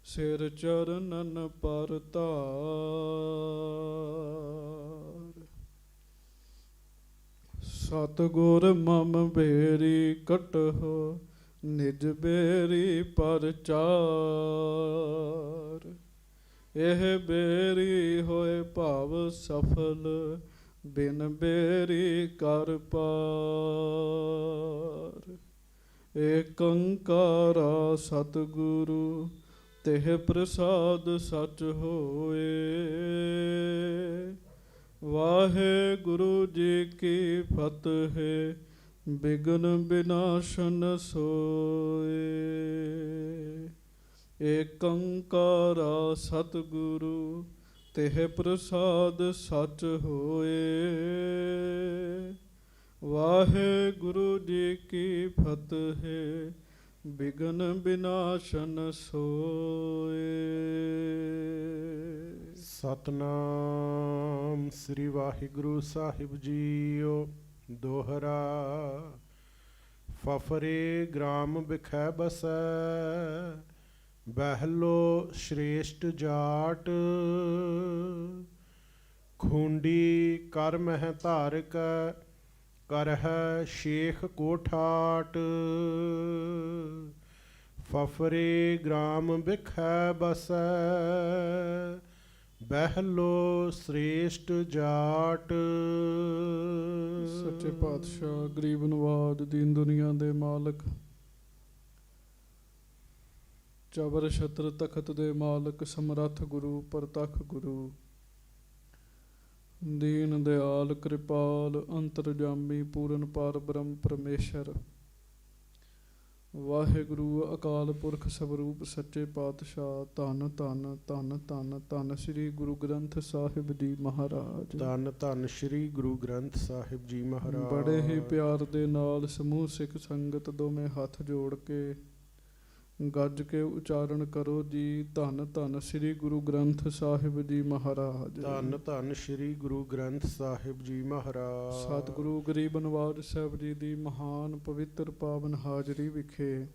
ਸਿਰ ਚਰਨਨ ਪਰ ਧਾਰ। ਸਤਿਗੁਰ ਮਮ ਬੇਰੀ ਕਟਹੁ ਨਿਜ ਬੇਰੀ ਪਰਚਾਰ। ਇਹ ਬੇਰੀ ਹੋਏ ਭਾਵ ਸਫਲ ਬਿਨ ਬੇਰੀ ਕਰ ਪਾਰ। ਏਕ ਓੰਕਾਰਾ ਸਤਿਗੁਰੂ ਤਿਹ ਪ੍ਰਸਾਦ ਸਚ ਹੋਏ। ਵਾਹਿਗੁਰੂ ਜੀ ਕੀ ਫਤਿਹ ਬਿਘਨ ਬਿਨਾਸ਼ਨ ਸੋਏ। ਏਕ ਓੰਕਾਰਾ ਸਤਿਗੁਰੂ ਤਿਹ ਪ੍ਰਸਾਦ ਸਚ ਹੋਏ। ਵਾਹਿਗੁਰੂ ਜੀ ਕੀ ਫਤਿਹ ਬਿਘਨ ਬਿਨਾਸ਼ਨ ਸੋਏ। ਸਤਨਾਮ ਸ੍ਰੀ ਵਾਹਿਗੁਰੂ ਸਾਹਿਬ ਜੀਓ। ਦੋਹਰਾ। ਫਫਰੇ ਗ੍ਰਾਮ ਬਿਖੈ ਬਸੈ ਬਹਿਲੋ ਸ਼੍ਰੇਸ਼ਟ ਜਾਟ। ਖੂੰਡੀ ਕਰ ਮਹਿ ਧਾਰਿਕ ਕਰਹਿ ਸ਼ੇਖ ਕੋਠਾਟ। ਫਫਰੇ ਗ੍ਰਾਮ ਬਿਖੈ ਬਸੈ ਬਹਿਲੋ ਸ੍ਰੇਸ਼ਟ ਜਾਟ। ਸੱਚੇ ਪਾਤਸ਼ਾਹ ਗਰੀਬ ਨਵਾਜ ਦੀਨ ਦੁਨੀਆ ਦੇ ਮਾਲਕ, ਚਬਰ ਛਤਰ ਤਖਤ ਦੇ ਮਾਲਕ, ਸਮਰੱਥ ਗੁਰੂ ਪ੍ਰਤੱਖ ਗੁਰੂ, ਦੀਨ ਦਿਆਲ ਕਿਰਪਾਲ ਅੰਤਰਜਾਮੀ ਪੂਰਨ ਪਾਰ ਬ੍ਰਹਮ ਪਰਮੇਸ਼ਰ ਵਾਹਿਗੁਰੂ ਅਕਾਲ ਪੁਰਖ ਸਵਰੂਪ ਸੱਚੇ ਪਾਤਸ਼ਾਹ ਧੰਨ ਧੰਨ ਧੰਨ ਧੰਨ ਧੰਨ ਸ੍ਰੀ ਗੁਰੂ ਗ੍ਰੰਥ ਸਾਹਿਬ ਜੀ ਮਹਾਰਾਜ। ਧੰਨ ਧੰਨ ਸ੍ਰੀ ਗੁਰੂ ਗ੍ਰੰਥ ਸਾਹਿਬ ਜੀ ਮਹਾਰਾਜ। ਬੜੇ ਹੀ ਪਿਆਰ ਦੇ ਨਾਲ ਸਮੂਹ ਸਿੱਖ ਸੰਗਤ ਦੋਵੇਂ ਹੱਥ ਜੋੜ ਕੇ ਗੱਜ ਕੇ ਉਚਾਰਨ ਕਰੋ ਜੀ। ਧੰਨ ਧੰਨ ਸ੍ਰੀ ਗੁਰੂ ਗ੍ਰੰਥ ਸਾਹਿਬ ਜੀ ਮਹਾਰਾਜ। ਧੰਨ ਧੰਨ ਸ੍ਰੀ ਗੁਰੂ ਗ੍ਰੰਥ ਸਾਹਿਬ ਜੀ ਮਹਾਰਾਜ। ਸਤਿਗੁਰੂ ਗਰੀਬ ਨਵਾਜ ਸਾਹਿਬ ਜੀ ਦੀ ਮਹਾਨ ਪਵਿੱਤਰ ਪਾਵਨ ਹਾਜ਼ਰੀ ਵਿਖੇ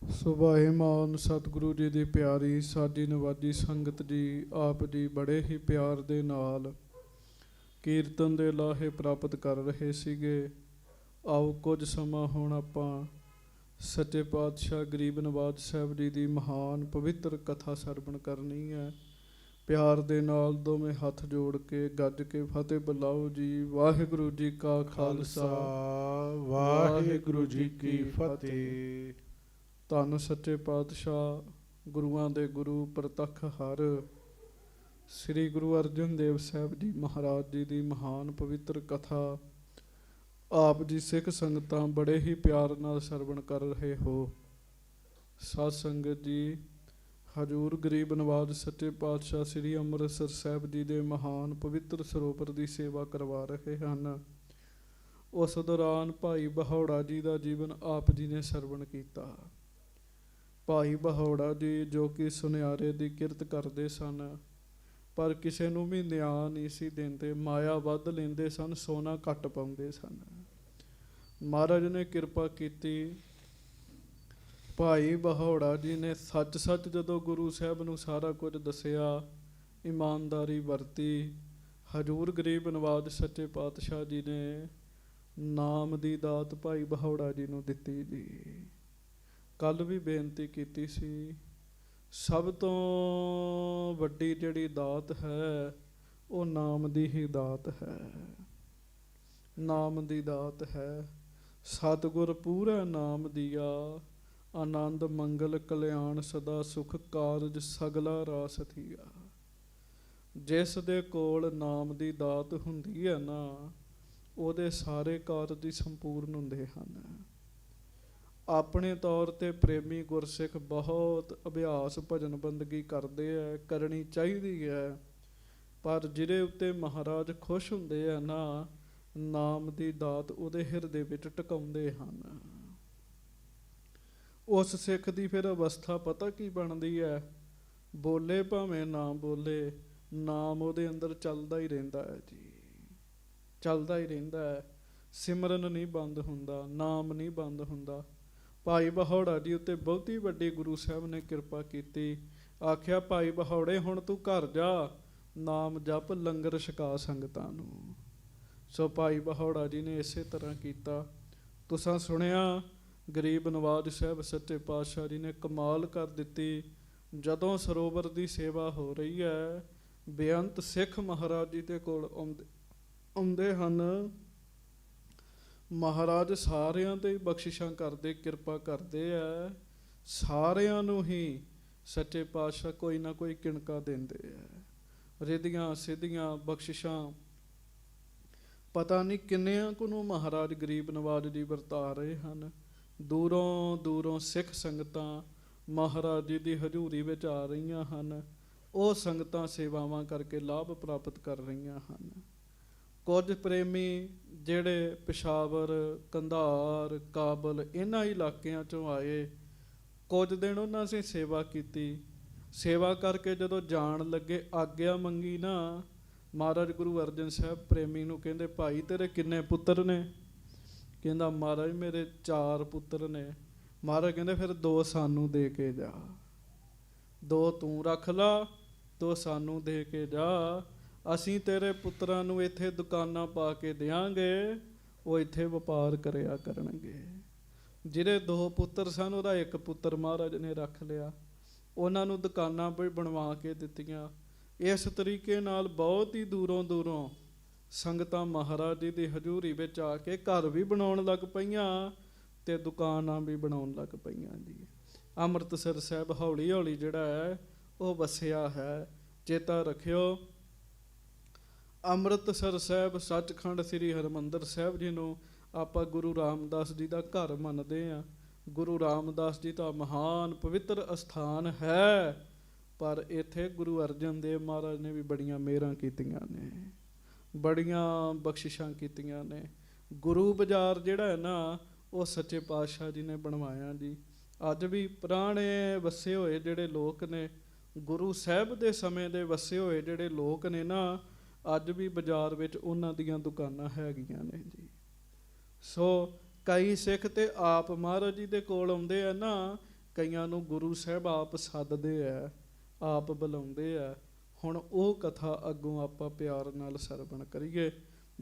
ਸੁਭਾਏਮਾਨ ਸਤਿਗੁਰੂ ਜੀ ਦੀ ਪਿਆਰੀ ਸਾਡੀ ਨਵਾਜੀ ਸੰਗਤ ਜੀ, ਆਪ ਜੀ ਬੜੇ ਹੀ ਪਿਆਰ ਦੇ ਨਾਲ ਕੀਰਤਨ ਦੇ ਲਾਹੇ ਪ੍ਰਾਪਤ ਕਰ ਰਹੇ ਸੀਗੇ। ਆਓ ਕੁਝ ਸਮਾਂ ਹੁਣ ਆਪਾਂ ਸੱਚੇ ਪਾਤਸ਼ਾਹ ਗਰੀਬ ਨਵਾਜ ਸਾਹਿਬ ਜੀ ਦੀ ਮਹਾਨ ਪਵਿੱਤਰ ਕਥਾ ਸਰਵਣ ਕਰਨੀ ਹੈ। ਪਿਆਰ ਦੇ ਨਾਲ ਦੋਵੇਂ ਹੱਥ ਜੋੜ ਕੇ ਗੱਜ ਕੇ ਫਤਿਹ ਬੁਲਾਓ ਜੀ। ਵਾਹਿਗੁਰੂ ਜੀ ਕਾ ਖਾਲਸਾ ਵਾਹਿਗੁਰੂ ਜੀ ਕੀ ਫਤਿਹ। ਧੰਨ ਸੱਚੇ ਪਾਤਸ਼ਾਹ ਗੁਰੂਆਂ ਦੇ ਗੁਰੂ ਪ੍ਰਤੱਖ ਹਰ ਸ੍ਰੀ ਗੁਰੂ ਅਰਜਨ ਦੇਵ ਸਾਹਿਬ ਜੀ ਮਹਾਰਾਜ ਜੀ ਦੀ ਮਹਾਨ ਪਵਿੱਤਰ ਕਥਾ ਆਪ ਜੀ ਸਿੱਖ ਸੰਗਤਾਂ ਬੜੇ ਹੀ ਪਿਆਰ ਨਾਲ ਸਰਵਣ ਕਰ ਰਹੇ ਹੋ। ਸਾਧ ਸੰਗਤ ਜੀ, ਹਜ਼ੂਰ ਗਰੀਬ ਨਵਾਜ ਸੱਚੇ ਪਾਤਸ਼ਾਹ ਸ੍ਰੀ ਅੰਮ੍ਰਿਤਸਰ ਸਾਹਿਬ ਜੀ ਦੇ ਮਹਾਨ ਪਵਿੱਤਰ ਸਰੋਵਰ ਦੀ ਸੇਵਾ ਕਰਵਾ ਰਹੇ ਹਨ। ਉਸ ਦੌਰਾਨ ਭਾਈ ਬਹੌੜਾ ਜੀ ਦਾ ਜੀਵਨ ਆਪ ਜੀ ਨੇ ਸਰਵਣ ਕੀਤਾ। ਭਾਈ ਬਹੌੜਾ ਜੀ ਜੋ ਕਿ ਸੁਨਿਆਰੇ ਦੀ ਕਿਰਤ ਕਰਦੇ ਸਨ, ਪਰ ਕਿਸੇ ਨੂੰ ਵੀ ਨਿਆਂ ਨਹੀਂ ਸੀ ਦਿੰਦੇ। ਮਾਇਆ ਵੱਧ ਲੈਂਦੇ ਸਨ, ਸੋਨਾ ਘੱਟ ਪਾਉਂਦੇ ਸਨ। ਮਹਾਰਾਜ ਨੇ ਕਿਰਪਾ ਕੀਤੀ। ਭਾਈ ਬਹੌੜਾ ਜੀ ਨੇ ਸੱਚ ਸੱਚ ਜਦੋਂ ਗੁਰੂ ਸਾਹਿਬ ਨੂੰ ਸਾਰਾ ਕੁਝ ਦੱਸਿਆ, ਇਮਾਨਦਾਰੀ ਵਰਤੀ। ਹਜ਼ੂਰ ਗਰੀਬ ਨਵਾਜ ਸੱਚੇ ਪਾਤਸ਼ਾਹ ਜੀ ਨੇ ਨਾਮ ਦੀ ਦਾਤ ਭਾਈ ਬਹੌੜਾ ਜੀ ਨੂੰ ਦਿੱਤੀ ਜੀ। ਕੱਲ੍ਹ ਵੀ ਬੇਨਤੀ ਕੀਤੀ ਸੀ, ਸਭ ਤੋਂ ਵੱਡੀ ਜਿਹੜੀ ਦਾਤ ਹੈ ਉਹ ਨਾਮ ਦੀ ਹੀ ਦਾਤ ਹੈ। ਨਾਮ ਦੀ ਦਾਤ ਹੈ। ਸਤਿਗੁਰ ਪੂਰਾ ਨਾਮ ਦੀਆ, ਆਨੰਦ ਮੰਗਲ ਕਲਿਆਣ ਸਦਾ ਸੁਖ ਕਾਰਜ ਸਗਲਾ ਰਾਸ ਥੀਆ। ਜਿਸ ਦੇ ਕੋਲ ਨਾਮ ਦੀ ਦਾਤ ਹੁੰਦੀ ਹੈ ਨਾ, ਉਹਦੇ ਸਾਰੇ ਕਾਰਜ ਹੀ ਸੰਪੂਰਨ ਹੁੰਦੇ ਹਨ। ਆਪਣੇ ਤੌਰ 'ਤੇ ਪ੍ਰੇਮੀ ਗੁਰਸਿੱਖ ਬਹੁਤ ਅਭਿਆਸ ਭਜਨ ਬੰਦਗੀ ਕਰਦੇ ਹੈ, ਕਰਨੀ ਚਾਹੀਦੀ ਹੈ, ਪਰ ਜਿਹਦੇ ਉੱਤੇ ਮਹਾਰਾਜ ਖੁਸ਼ ਹੁੰਦੇ ਆ ਨਾ, ਨਾਮ ਦੀ ਦਾਤ ਉਹਦੇ ਹਿਰਦੇ ਵਿੱਚ ਟਿਕਾਉਂਦੇ ਹਨ। ਉਸ ਸਿੱਖ ਦੀ ਫਿਰ ਅਵਸਥਾ ਪਤਾ ਕੀ ਬਣਦੀ ਹੈ? ਬੋਲੇ ਭਾਵੇਂ ਨਾ ਬੋਲੇ, ਨਾਮ ਉਹਦੇ ਅੰਦਰ ਚੱਲਦਾ ਹੀ ਰਹਿੰਦਾ ਹੈ ਜੀ, ਚੱਲਦਾ ਹੀ ਰਹਿੰਦਾ ਹੈ। ਸਿਮਰਨ ਨਹੀਂ ਬੰਦ ਹੁੰਦਾ, ਨਾਮ ਨਹੀਂ ਬੰਦ ਹੁੰਦਾ। ਭਾਈ ਬਹੌੜਾ ਜੀ ਉੱਤੇ ਬਹੁਤੀ ਵੱਡੀ ਗੁਰੂ ਸਾਹਿਬ ਨੇ ਕਿਰਪਾ ਕੀਤੀ। ਆਖਿਆ ਭਾਈ ਬਹੌੜੇ ਹੁਣ ਤੂੰ ਘਰ ਜਾ, ਨਾਮ ਜਪ, ਲੰਗਰ ਛਕਾ ਸੰਗਤਾਂ ਨੂੰ। ਸੋ ਭਾਈ ਬਹੌੜਾ ਜੀ ਨੇ ਇਸੇ ਤਰ੍ਹਾਂ ਕੀਤਾ। ਤੁਸਾਂ ਸੁਣਿਆ ਗਰੀਬ ਨਵਾਜ ਸਾਹਿਬ ਸੱਚੇ ਪਾਤਸ਼ਾਹ ਜੀ ਨੇ ਕਮਾਲ ਕਰ ਦਿੱਤੀ। ਜਦੋਂ ਸਰੋਵਰ ਦੀ ਸੇਵਾ ਹੋ ਰਹੀ ਹੈ, ਬੇਅੰਤ ਸਿੱਖ ਮਹਾਰਾਜ ਜੀ ਦੇ ਕੋਲ ਆਉਂਦੇ ਹਨ। ਮਹਾਰਾਜ ਸਾਰਿਆਂ ਤੇ ਬਖਸ਼ਿਸ਼ਾਂ ਕਰਦੇ, ਕਿਰਪਾ ਕਰਦੇ ਆ। ਸਾਰਿਆਂ ਨੂੰ ਹੀ ਸੱਚੇ ਪਾਤਸ਼ਾਹ ਕੋਈ ਨਾ ਕੋਈ ਕਿਣਕਾ ਦਿੰਦੇ ਆ। ਰਿੱਧੀਆਂ ਸਿੱਧੀਆਂ ਬਖਸ਼ਿਸ਼ਾਂ ਪਤਾ ਨਹੀਂ ਕਿੰਨਿਆਂ ਕੁ ਨੂੰ ਮਹਾਰਾਜ ਗਰੀਬ ਨਵਾਜ ਜੀ ਵਰਤਾ ਰਹੇ ਹਨ। ਦੂਰੋਂ ਦੂਰੋਂ ਸਿੱਖ ਸੰਗਤਾਂ ਮਹਾਰਾਜ ਜੀ ਦੀ ਹਜ਼ੂਰੀ ਵਿੱਚ ਆ ਰਹੀਆਂ ਹਨ। ਉਹ ਸੰਗਤਾਂ ਸੇਵਾਵਾਂ ਕਰਕੇ ਲਾਭ ਪ੍ਰਾਪਤ ਕਰ ਰਹੀਆਂ ਹਨ। ਕੁਝ ਪ੍ਰੇਮੀ ਜਿਹੜੇ ਪਿਸ਼ਾਵਰ, ਕੰਧਾਰ, ਕਾਬਲ ਇਹਨਾਂ ਇਲਾਕਿਆਂ 'ਚੋਂ ਆਏ, ਕੁਝ ਦਿਨ ਉਹਨਾਂ ਅਸੀਂ ਸੇਵਾ ਕੀਤੀ। ਸੇਵਾ ਕਰਕੇ ਜਦੋਂ ਜਾਣ ਲੱਗੇ, ਆਗਿਆ ਮੰਗੀ ਨਾ, ਮਹਾਰਾਜ ਗੁਰੂ ਅਰਜਨ ਸਾਹਿਬ ਪ੍ਰੇਮੀ ਨੂੰ ਕਹਿੰਦੇ, ਭਾਈ ਤੇਰੇ ਕਿੰਨੇ ਪੁੱਤਰ ਨੇ? ਕਹਿੰਦਾ ਮਹਾਰਾਜ ਮੇਰੇ 4 ਪੁੱਤਰ ਨੇ। ਮਹਾਰਾਜ ਕਹਿੰਦੇ ਫਿਰ 2 ਸਾਨੂੰ ਦੇ ਕੇ ਜਾ, 2 ਤੂੰ ਰੱਖ ਲਾ, 2 ਸਾਨੂੰ ਦੇ ਕੇ ਜਾ। ਅਸੀਂ ਤੇਰੇ ਪੁੱਤਰਾਂ ਨੂੰ ਇੱਥੇ ਦੁਕਾਨਾਂ ਪਾ ਕੇ ਦਿਆਂਗੇ, ਉਹ ਇੱਥੇ ਵਪਾਰ ਕਰਿਆ ਕਰਨਗੇ। ਜਿਹੜੇ 2 ਪੁੱਤਰ ਸਨ, ਉਹਦਾ 1 ਪੁੱਤਰ ਮਹਾਰਾਜ ਨੇ ਰੱਖ ਲਿਆ। ਉਹਨਾਂ ਨੂੰ ਦੁਕਾਨਾਂ ਵੀ ਬਣਵਾ ਕੇ ਦਿੱਤੀਆਂ। ਇਸ ਤਰੀਕੇ ਨਾਲ ਬਹੁਤ ਹੀ ਦੂਰੋਂ ਦੂਰੋਂ ਸੰਗਤਾਂ ਮਹਾਰਾਜ ਜੀ ਦੀ ਹਜ਼ੂਰੀ ਵਿੱਚ ਆ ਕੇ ਘਰ ਵੀ ਬਣਾਉਣ ਲੱਗ ਪਈਆਂ ਤੇ ਦੁਕਾਨਾਂ ਵੀ ਬਣਾਉਣ ਲੱਗ ਪਈਆਂ ਜੀ। ਅੰਮ੍ਰਿਤਸਰ ਸਾਹਿਬ ਹੌਲੀ ਹੌਲੀ ਜਿਹੜਾ ਹੈ ਉਹ ਵਸਿਆ ਹੈ। ਚੇਤਾ ਰੱਖਿਓ, ਅੰਮ੍ਰਿਤਸਰ ਸਾਹਿਬ ਸੱਚਖੰਡ ਸ੍ਰੀ ਹਰਿਮੰਦਰ ਸਾਹਿਬ ਜੀ ਨੂੰ ਆਪਾਂ ਗੁਰੂ ਰਾਮਦਾਸ ਜੀ ਦਾ ਘਰ ਮੰਨਦੇ ਹਾਂ। ਗੁਰੂ ਰਾਮਦਾਸ ਜੀ ਦਾ ਮਹਾਨ ਪਵਿੱਤਰ ਅਸਥਾਨ ਹੈ, ਪਰ ਇੱਥੇ ਗੁਰੂ ਅਰਜਨ ਦੇਵ ਮਹਾਰਾਜ ਨੇ ਵੀ ਬੜੀਆਂ ਮਿਹਰਾਂ ਕੀਤੀਆਂ ਨੇ, ਬੜੀਆਂ ਬਖਸ਼ਿਸ਼ਾਂ ਕੀਤੀਆਂ ਨੇ। ਗੁਰੂ ਬਾਜ਼ਾਰ ਜਿਹੜਾ ਹੈ ਨਾ, ਉਹ ਸੱਚੇ ਪਾਤਸ਼ਾਹ ਜੀ ਨੇ ਬਣਵਾਇਆ ਜੀ। ਅੱਜ ਵੀ ਪੁਰਾਣੇ ਵਸੇ ਹੋਏ ਜਿਹੜੇ ਲੋਕ ਨੇ, ਗੁਰੂ ਸਾਹਿਬ ਦੇ ਸਮੇਂ ਦੇ ਵਸੇ ਹੋਏ ਜਿਹੜੇ ਲੋਕ ਨੇ ਨਾ, ਅੱਜ ਵੀ ਬਾਜ਼ਾਰ ਵਿੱਚ ਉਹਨਾਂ ਦੀਆਂ ਦੁਕਾਨਾਂ ਹੈਗੀਆਂ ਨੇ ਜੀ। ਸੋ ਕਈ ਸਿੱਖ ਤੇ ਆਪ ਮਹਾਰਾਜ ਜੀ ਦੇ ਕੋਲ ਆਉਂਦੇ ਆ ਨਾ, ਕਈਆਂ ਨੂੰ ਗੁਰੂ ਸਾਹਿਬ ਆਪ ਸੱਦਦੇ ਆ, ਆਪ ਬੁਲਾਉਂਦੇ ਆ। ਹੁਣ ਉਹ ਕਥਾ ਅੱਗੋਂ ਆਪਾਂ ਪਿਆਰ ਨਾਲ ਸਰਵਣ ਕਰੀਏ।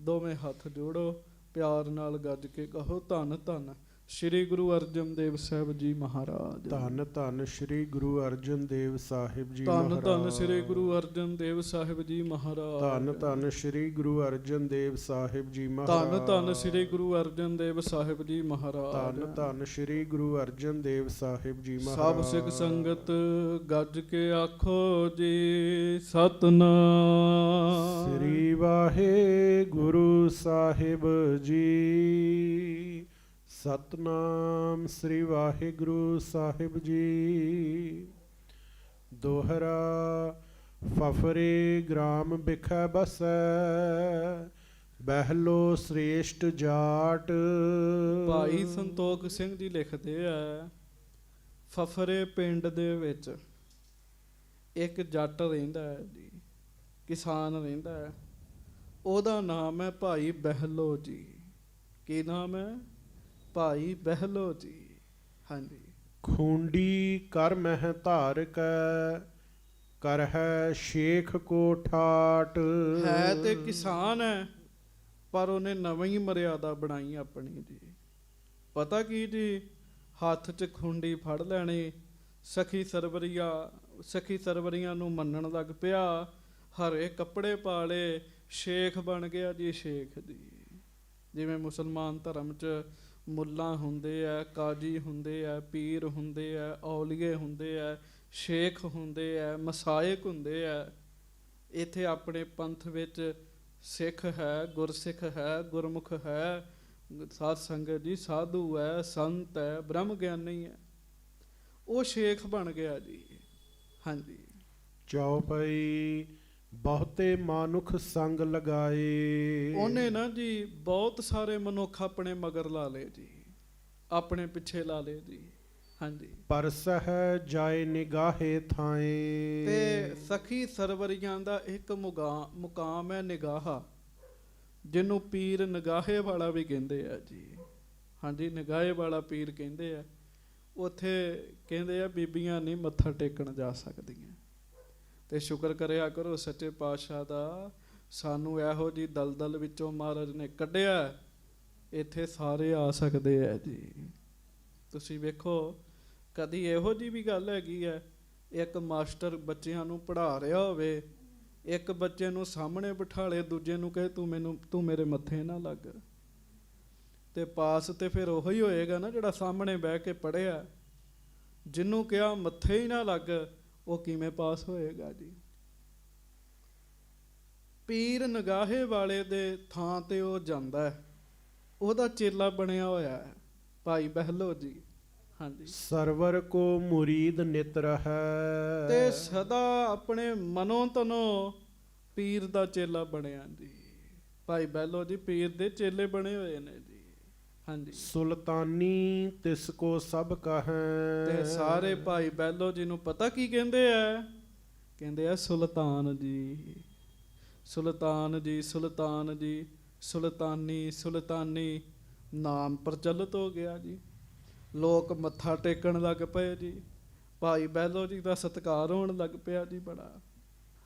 ਦੋਵੇਂ ਹੱਥ ਜੋੜੋ, ਪਿਆਰ ਨਾਲ ਗੱਜ ਕੇ ਕਹੋ, ਧੰਨ ਧੰਨ ਸ਼੍ਰੀ ਗੁਰੂ ਅਰਜਨ ਦੇਵ ਸਾਹਿਬ ਜੀ ਮਹਾਰਾਜ। ਧੰਨ ਧੰਨ ਸ਼੍ਰੀ ਗੁਰੂ ਅਰਜਨ ਦੇਵ ਸਾਹਿਬ ਜੀ ਧੰਨ ਮਹਾਰਾਜ। ਧੰਨ ਸ਼੍ਰੀ ਗੁਰੂ ਅਰਜਨ ਦੇਵ ਸਾਹਿਬ ਜੀ ਮਹਾਰਾਜ। ਧੰਨ ਧੰਨ ਸ਼੍ਰੀ ਗੁਰੂ ਅਰਜਨ ਦੇਵ ਸਾਹਿਬ ਜੀ ਮਹਾਰਾਜ। ਧੰਨ ਧੰਨ ਸ਼੍ਰੀ ਗੁਰੂ ਅਰਜਨ ਦੇਵ ਸਾਹਿਬ ਜੀ ਮਹਾਰਾਜ। ਧੰਨ ਧੰਨ ਸ਼੍ਰੀ ਗੁਰੂ ਅਰਜਨ ਦੇਵ ਸਾਹਿਬ ਜੀ ਮਹਾਰਾਜ। ਸਭ ਸਿੱਖ ਸੰਗਤ ਗੱਜ ਕੇ ਆਖੋ ਜੀ ਸਤਿਨਾਮ ਸ੍ਰੀ ਵਾਹਿਗੁਰੂ ਸਾਹਿਬ ਜੀ। ਸਤਨਾਮ ਸ੍ਰੀ ਵਾਹਿਗੁਰੂ ਸਾਹਿਬ ਜੀ। ਦੋਹਰਾ ਫਫਰੇ ਗ੍ਰਾਮ ਬਿਖੈ ਬਸੈ, ਬਹਿਲੋ ਸ੍ਰੇਸ਼ਟ ਜਾਟ। ਭਾਈ ਸੰਤੋਖ ਸਿੰਘ ਜੀ ਲਿਖਦੇ ਆ, ਫਫਰੇ ਪਿੰਡ ਦੇ ਵਿੱਚ ਇੱਕ ਜੱਟ ਰਹਿੰਦਾ ਹੈ ਜੀ, ਕਿਸਾਨ ਰਹਿੰਦਾ ਹੈ। ਉਹਦਾ ਨਾਮ ਹੈ ਭਾਈ ਬਹਿਲੋ ਜੀ। ਕੀ ਨਾਮ ਹੈ? ਭਾਈ ਬਹਿਲੋ ਜੀ। ਹਾਂਜੀ। ਖੂੰਡੀ ਕਰ ਮਹਿ ਧਾਰ ਕੈ, ਕਰ ਹੈ ਸ਼ੇਖ ਕੋ ਠਾਟ। ਹੈ ਤੇ ਕਿਸਾਨ ਹੈ, ਪਰ ਉਹਨੇ ਨਵੀਂ ਮਰਿਆਦਾ ਬਣਾਈ ਆਪਣੀ ਜੀ। ਪਤਾ ਕੀ ਜੀ, ਹੱਥ 'ਚ ਖੁੰਡੀ ਫੜ ਲੈਣੀ, ਸਖੀ ਸਰਵਰੀਆਂ ਨੂੰ ਮੰਨਣ ਲੱਗ ਪਿਆ, ਹਰੇ ਕੱਪੜੇ ਪਾ ਲਏ, ਸ਼ੇਖ ਬਣ ਗਿਆ ਜੀ, ਸ਼ੇਖ ਜੀ। ਜਿਵੇਂ ਮੁਸਲਮਾਨ ਧਰਮ 'ਚ ਮੁੱਲਾ ਹੁੰਦੇ ਆ, ਕਾਜੀ ਹੁੰਦੇ ਆ, ਪੀਰ ਹੁੰਦੇ ਆ, ਔਲੀਏ ਹੁੰਦੇ ਆ, ਸ਼ੇਖ ਹੁੰਦੇ ਆ, ਮਸਾਇਕ ਹੁੰਦੇ ਆ। ਇੱਥੇ ਆਪਣੇ ਪੰਥ ਵਿੱਚ ਸਿੱਖ ਹੈ, ਗੁਰਸਿੱਖ ਹੈ, ਗੁਰਮੁਖ ਹੈ, ਸਾਧ ਸੰਗਤ ਜੀ, ਸਾਧੂ ਹੈ, ਸੰਤ ਹੈ, ਬ੍ਰਹਮ ਗਿਆਨੀ ਹੈ। ਉਹ ਸ਼ੇਖ ਬਣ ਗਿਆ ਜੀ। ਹਾਂਜੀ। ਚੌਪਈ ਬਹੁਤੇ ਮਾਨੁਖ ਸੰਗ ਲਗਾਏ। ਉਹਨੇ ਨਾ ਜੀ ਬਹੁਤ ਸਾਰੇ ਮਨੁੱਖ ਆਪਣੇ ਮਗਰ ਲਾ ਲਏ ਜੀ, ਆਪਣੇ ਪਿੱਛੇ ਲਾ ਲਏ ਜੀ। ਹਾਂਜੀ। ਪਰਸਹਿ ਜਾਏ ਨਿਗਾਹੇ ਥਾਏ। ਤੇ ਸਖੀ ਸਰਵਰੀਆਂ ਦਾ ਇੱਕ ਮੁਕਾਮ ਹੈ ਨਿਗਾਹਾ, ਜਿਹਨੂੰ ਪੀਰ ਨਿਗਾਹੇ ਵਾਲਾ ਵੀ ਕਹਿੰਦੇ ਆ ਜੀ। ਹਾਂਜੀ, ਨਿਗਾਹੇ ਵਾਲਾ ਪੀਰ ਕਹਿੰਦੇ ਆ। ਉੱਥੇ ਕਹਿੰਦੇ ਆ ਬੀਬੀਆਂ ਨਹੀਂ ਮੱਥਾ ਟੇਕਣ ਜਾ ਸਕਦੀਆਂ। ਤੇ ਸ਼ੁਕਰ ਕਰਿਆ ਕਰੋ ਸੱਚੇ ਪਾਤਸ਼ਾਹ ਦਾ, ਸਾਨੂੰ ਇਹੋ ਜਿਹੀ ਦਲਦਲ ਵਿੱਚੋਂ ਮਹਾਰਾਜ ਨੇ ਕੱਢਿਆ, ਇੱਥੇ ਸਾਰੇ ਆ ਸਕਦੇ ਆ ਜੀ। ਤੁਸੀਂ ਵੇਖੋ ਕਦੀ ਇਹੋ ਜਿਹੀ ਵੀ ਗੱਲ ਹੈਗੀ ਹੈ, ਇੱਕ ਮਾਸਟਰ ਬੱਚਿਆਂ ਨੂੰ ਪੜ੍ਹਾ ਰਿਹਾ ਹੋਵੇ, ਇੱਕ ਬੱਚੇ ਨੂੰ ਸਾਹਮਣੇ ਬਿਠਾ ਲੇ, ਦੂਜੇ ਨੂੰ ਕਹੇ ਤੂੰ ਮੇਰੇ ਮੱਥੇ ਨਾ ਲੱਗ, ਤੇ ਪਾਸ ਤੇ ਫਿਰ ਉਹੀ ਹੋਏਗਾ ਨਾ ਜਿਹੜਾ ਸਾਹਮਣੇ ਬਹਿ ਕੇ ਪੜ੍ਹਿਆ। ਜਿਹਨੂੰ ਕਿਹਾ ਮੱਥੇ ਹੀ ਨਾ ਲੱਗ, ਉਹ ਕਿਵੇਂ ਪਾਸ ਹੋਏਗਾ ਜੀ। ਪੀਰ ਨਗਾਹੇ ਵਾਲੇ ਦੇ ਥਾਂ ਤੇ ਉਹ ਜਾਂਦਾ ਹੈ, ਉਹਦਾ ਚੇਲਾ ਬਣਿਆ ਹੋਇਆ ਹੈ ਭਾਈ ਬਹਿਲੋ ਜੀ। ਹਾਂਜੀ, ਸਰਵਰ ਕੋ ਮੁਰੀਦ ਨਿਤ ਰਹੈ, ਤੇ ਸਦਾ ਆਪਣੇ ਮਨੋਂ ਤਨੋਂ ਪੀਰ ਦਾ ਚੇਲਾ ਬਣਿਆ ਜੀ। ਭਾਈ ਬਹਿਲੋ ਜੀ ਪੀਰ ਦੇ ਚੇਲੇ ਬਣੇ ਹੋਏ ਨੇ ਜੀ। ਹਾਂਜੀ, ਸੁਲਤਾਨੀ ਤਿਸ ਕੋ ਸਭ ਕਹੈ, ਤੇ ਸਾਰੇ ਭਾਈ ਬਹਿਲੋ ਜੀ ਨੂੰ ਪਤਾ ਕੀ ਕਹਿੰਦੇ ਆ? ਕਹਿੰਦੇ ਆ ਸੁਲਤਾਨ ਜੀ, ਸੁਲਤਾਨ ਜੀ, ਸੁਲਤਾਨ ਜੀ, ਸੁਲਤਾਨੀ ਸੁਲਤਾਨੀ ਨਾਮ ਪ੍ਰਚਲਿਤ ਹੋ ਗਿਆ ਜੀ। ਲੋਕ ਮੱਥਾ ਟੇਕਣ ਲੱਗ ਪਏ ਜੀ, ਭਾਈ ਬਹਿਲੋ ਜੀ ਦਾ ਸਤਿਕਾਰ ਹੋਣ ਲੱਗ ਪਿਆ ਜੀ ਬੜਾ।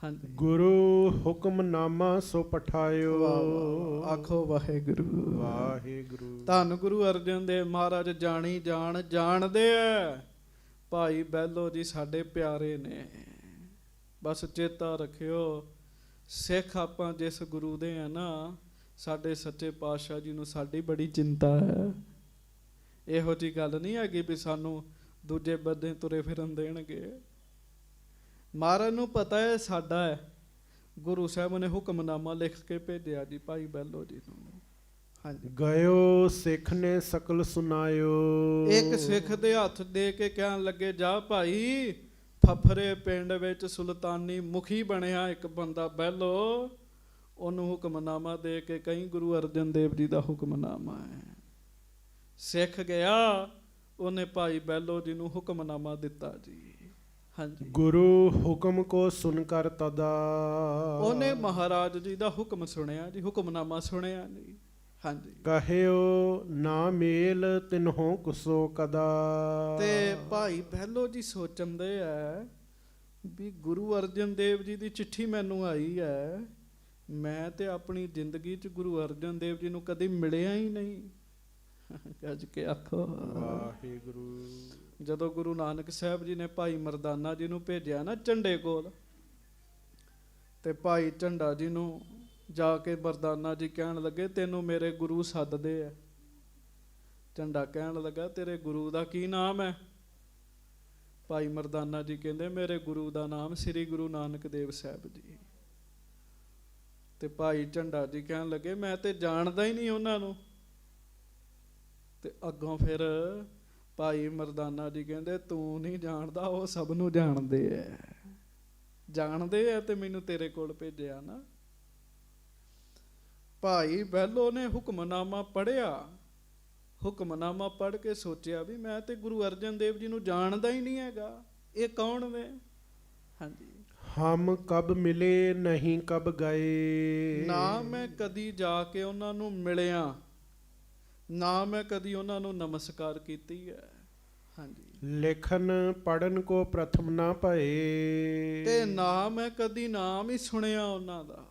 ਹਾਂਜੀ, ਗੁਰੂ ਹੁਕਮਨਾਮਾ ਸੋ ਪਠਾਇਓ, ਆਖੋ ਵਾਹਿਗੁਰੂ ਵਾਹਿਗੁਰੂ। ਧੰਨ ਗੁਰੂ ਅਰਜਨ ਦੇਵ ਮਹਾਰਾਜ ਜਾਣੀ ਜਾਣ ਜਾਣਦੇ ਆ, ਭਾਈ ਬਹਿਲੋ ਜੀ ਸਾਡੇ ਪਿਆਰੇ ਨੇ। ਬਸ ਚੇਤਾ ਰੱਖਿਓ, ਸਿੱਖ ਆਪਾਂ ਜਿਸ ਗੁਰੂ ਦੇ ਆ ਨਾ, ਸਾਡੇ ਸੱਚੇ ਪਾਤਸ਼ਾਹ ਜੀ ਨੂੰ ਸਾਡੀ ਬੜੀ ਚਿੰਤਾ ਹੈ। ਇਹੋ ਜਿਹੀ ਗੱਲ ਨਹੀਂ ਹੈਗੀ ਵੀ ਸਾਨੂੰ ਦੂਜੇ ਬੰਦੇ ਤੁਰੇ ਫਿਰਨ ਦੇਣਗੇ। ਮਹਾਰਾਜ ਨੂੰ ਪਤਾ ਹੈ ਸਾਡਾ ਹੈ। ਗੁਰੂ ਸਾਹਿਬ ਨੇ ਹੁਕਮਨਾਮਾ ਲਿਖ ਕੇ ਭੇਜਿਆ ਜੀ ਭਾਈ ਬਹਿਲੋ ਜੀ ਨੂੰ। ਹਾਂਜੀ, ਗਇਓ ਸਿੱਖ ਨੇ ਸਕਲ ਸੁਨਾਇਓ, ਇੱਕ ਸਿੱਖ ਦੇ ਹੱਥ ਦੇ ਕੇ ਕਹਿਣ ਲੱਗੇ, ਜਾ ਭਾਈ ਫਫਰੇ ਪਿੰਡ ਵਿੱਚ ਸੁਲਤਾਨੀ ਮੁਖੀ ਬਣਿਆ ਇੱਕ ਬੰਦਾ ਬਹਿਲੋ, ਉਹਨੂੰ ਹੁਕਮਨਾਮਾ ਦੇ ਕੇ ਕਹੀਂ ਗੁਰੂ ਅਰਜਨ ਦੇਵ ਜੀ ਦਾ ਹੁਕਮਨਾਮਾ ਹੈ। ਸਿੱਖ ਗਿਆ, ਉਹਨੇ ਭਾਈ ਬਹਿਲੋ ਜੀ ਨੂੰ ਹੁਕਮਨਾਮਾ ਦਿੱਤਾ ਜੀ। ਹਾਂਜੀ, ਗੁਰੂ ਹੁਕਮ ਕੋ ਸੁਨ ਕਰ ਤਦਾ, ਉਹਨੇ ਮਹਾਰਾਜ ਜੀ ਦਾ ਹੁਕਮ ਸੁਣਿਆ ਜੀ, ਹੁਕਮਨਾਮਾ ਸੁਣਿਆ ਜੀ। ਹਾਂਜੀ, ਕਹਿਓ ਨਾ ਮੇਲ ਤਿਨਹੋਂ ਕੁਸੋ ਕਦਾ, ਤੇ ਭਾਈ ਬਹਿਲੋ ਜੀ ਸੋਚਣਦੇ ਆ ਵੀ ਗੁਰੂ ਅਰਜਨ ਦੇਵ ਜੀ ਦੀ ਚਿੱਠੀ ਮੈਨੂੰ ਆਈ ਹੈ, ਮੈਂ ਤੇ ਆਪਣੀ ਜ਼ਿੰਦਗੀ 'ਚ ਗੁਰੂ ਅਰਜਨ ਦੇਵ ਜੀ ਨੂੰ ਕਦੇ ਮਿਲਿਆ ਹੀ ਨਹੀਂ। ਗੱਜ ਕੇ ਆਖੋ ਵਾਹਿਗੁਰੂ। ਜਦੋਂ ਗੁਰੂ ਨਾਨਕ ਸਾਹਿਬ ਜੀ ਨੇ ਭਾਈ ਮਰਦਾਨਾ ਜੀ ਨੂੰ ਭੇਜਿਆ ਨਾ ਝੰਡੇ ਕੋਲ, ਤੇ ਭਾਈ ਝੰਡਾ ਜੀ ਨੂੰ ਜਾ ਕੇ ਮਰਦਾਨਾ ਜੀ ਕਹਿਣ ਲੱਗੇ, ਤੈਨੂੰ ਮੇਰੇ ਗੁਰੂ ਸੱਦਦੇ ਆ। ਝੰਡਾ ਕਹਿਣ ਲੱਗਾ, ਤੇਰੇ ਗੁਰੂ ਦਾ ਕੀ ਨਾਮ ਹੈ? ਭਾਈ ਮਰਦਾਨਾ ਜੀ ਕਹਿੰਦੇ, ਮੇਰੇ ਗੁਰੂ ਦਾ ਨਾਮ ਸ੍ਰੀ ਗੁਰੂ ਨਾਨਕ ਦੇਵ ਸਾਹਿਬ ਜੀ। ਤੇ ਭਾਈ ਝੰਡਾ ਜੀ ਕਹਿਣ ਲੱਗੇ, ਮੈਂ ਤੇ ਜਾਣਦਾ ਹੀ ਨਹੀਂ ਉਹਨਾਂ ਨੂੰ। ਤੇ ਅੱਗੋਂ ਫਿਰ ਭਾਈ ਮਰਦਾਨਾ ਜੀ ਕਹਿੰਦੇ, ਤੂੰ ਨਹੀਂ ਜਾਣਦਾ, ਉਹ ਸਭ ਨੂੰ ਜਾਣਦੇ ਆ ਤੇ ਮੈਨੂੰ ਤੇਰੇ ਕੋਲ ਭੇਜਿਆ ਨਾ। ਭਾਈ ਬਹਿਲੋ ਨੇ ਹੁਕਮਨਾਮਾ ਪੜ੍ਹਿਆ, ਹੁਕਮਨਾਮਾ ਪੜ੍ਹ ਕੇ ਸੋਚਿਆ ਵੀ ਮੈਂ ਤੇ ਗੁਰੂ ਅਰਜਨ ਦੇਵ ਜੀ ਨੂੰ ਜਾਣਦਾ ਹੀ ਨਹੀਂ ਹੈਗਾ, ਇਹ ਕੌਣ ਨੇ? ਹਾਂਜੀ, ਹਮ ਕਬ ਮਿਲੇ ਨਹੀਂ ਕਬ ਗਏ, ਨਾ ਮੈਂ ਕਦੀ ਜਾ ਕੇ ਉਹਨਾਂ ਨੂੰ ਮਿਲਿਆ, ਨਾ ਮੈਂ ਕਦੀ ਉਹਨਾਂ ਨੂੰ ਨਮਸਕਾਰ ਕੀਤੀ ਹੈ। ਹਾਂਜੀ, ਲਿਖਨ ਪੜਨ ਕੋ ਪ੍ਰਥਮ ਨਾ ਭਏ, ਤੇ ਨਾ ਮੈਂ ਕਦੀ ਨਾਮ ਹੀ ਸੁਣਿਆ ਉਹਨਾਂ ਦਾ,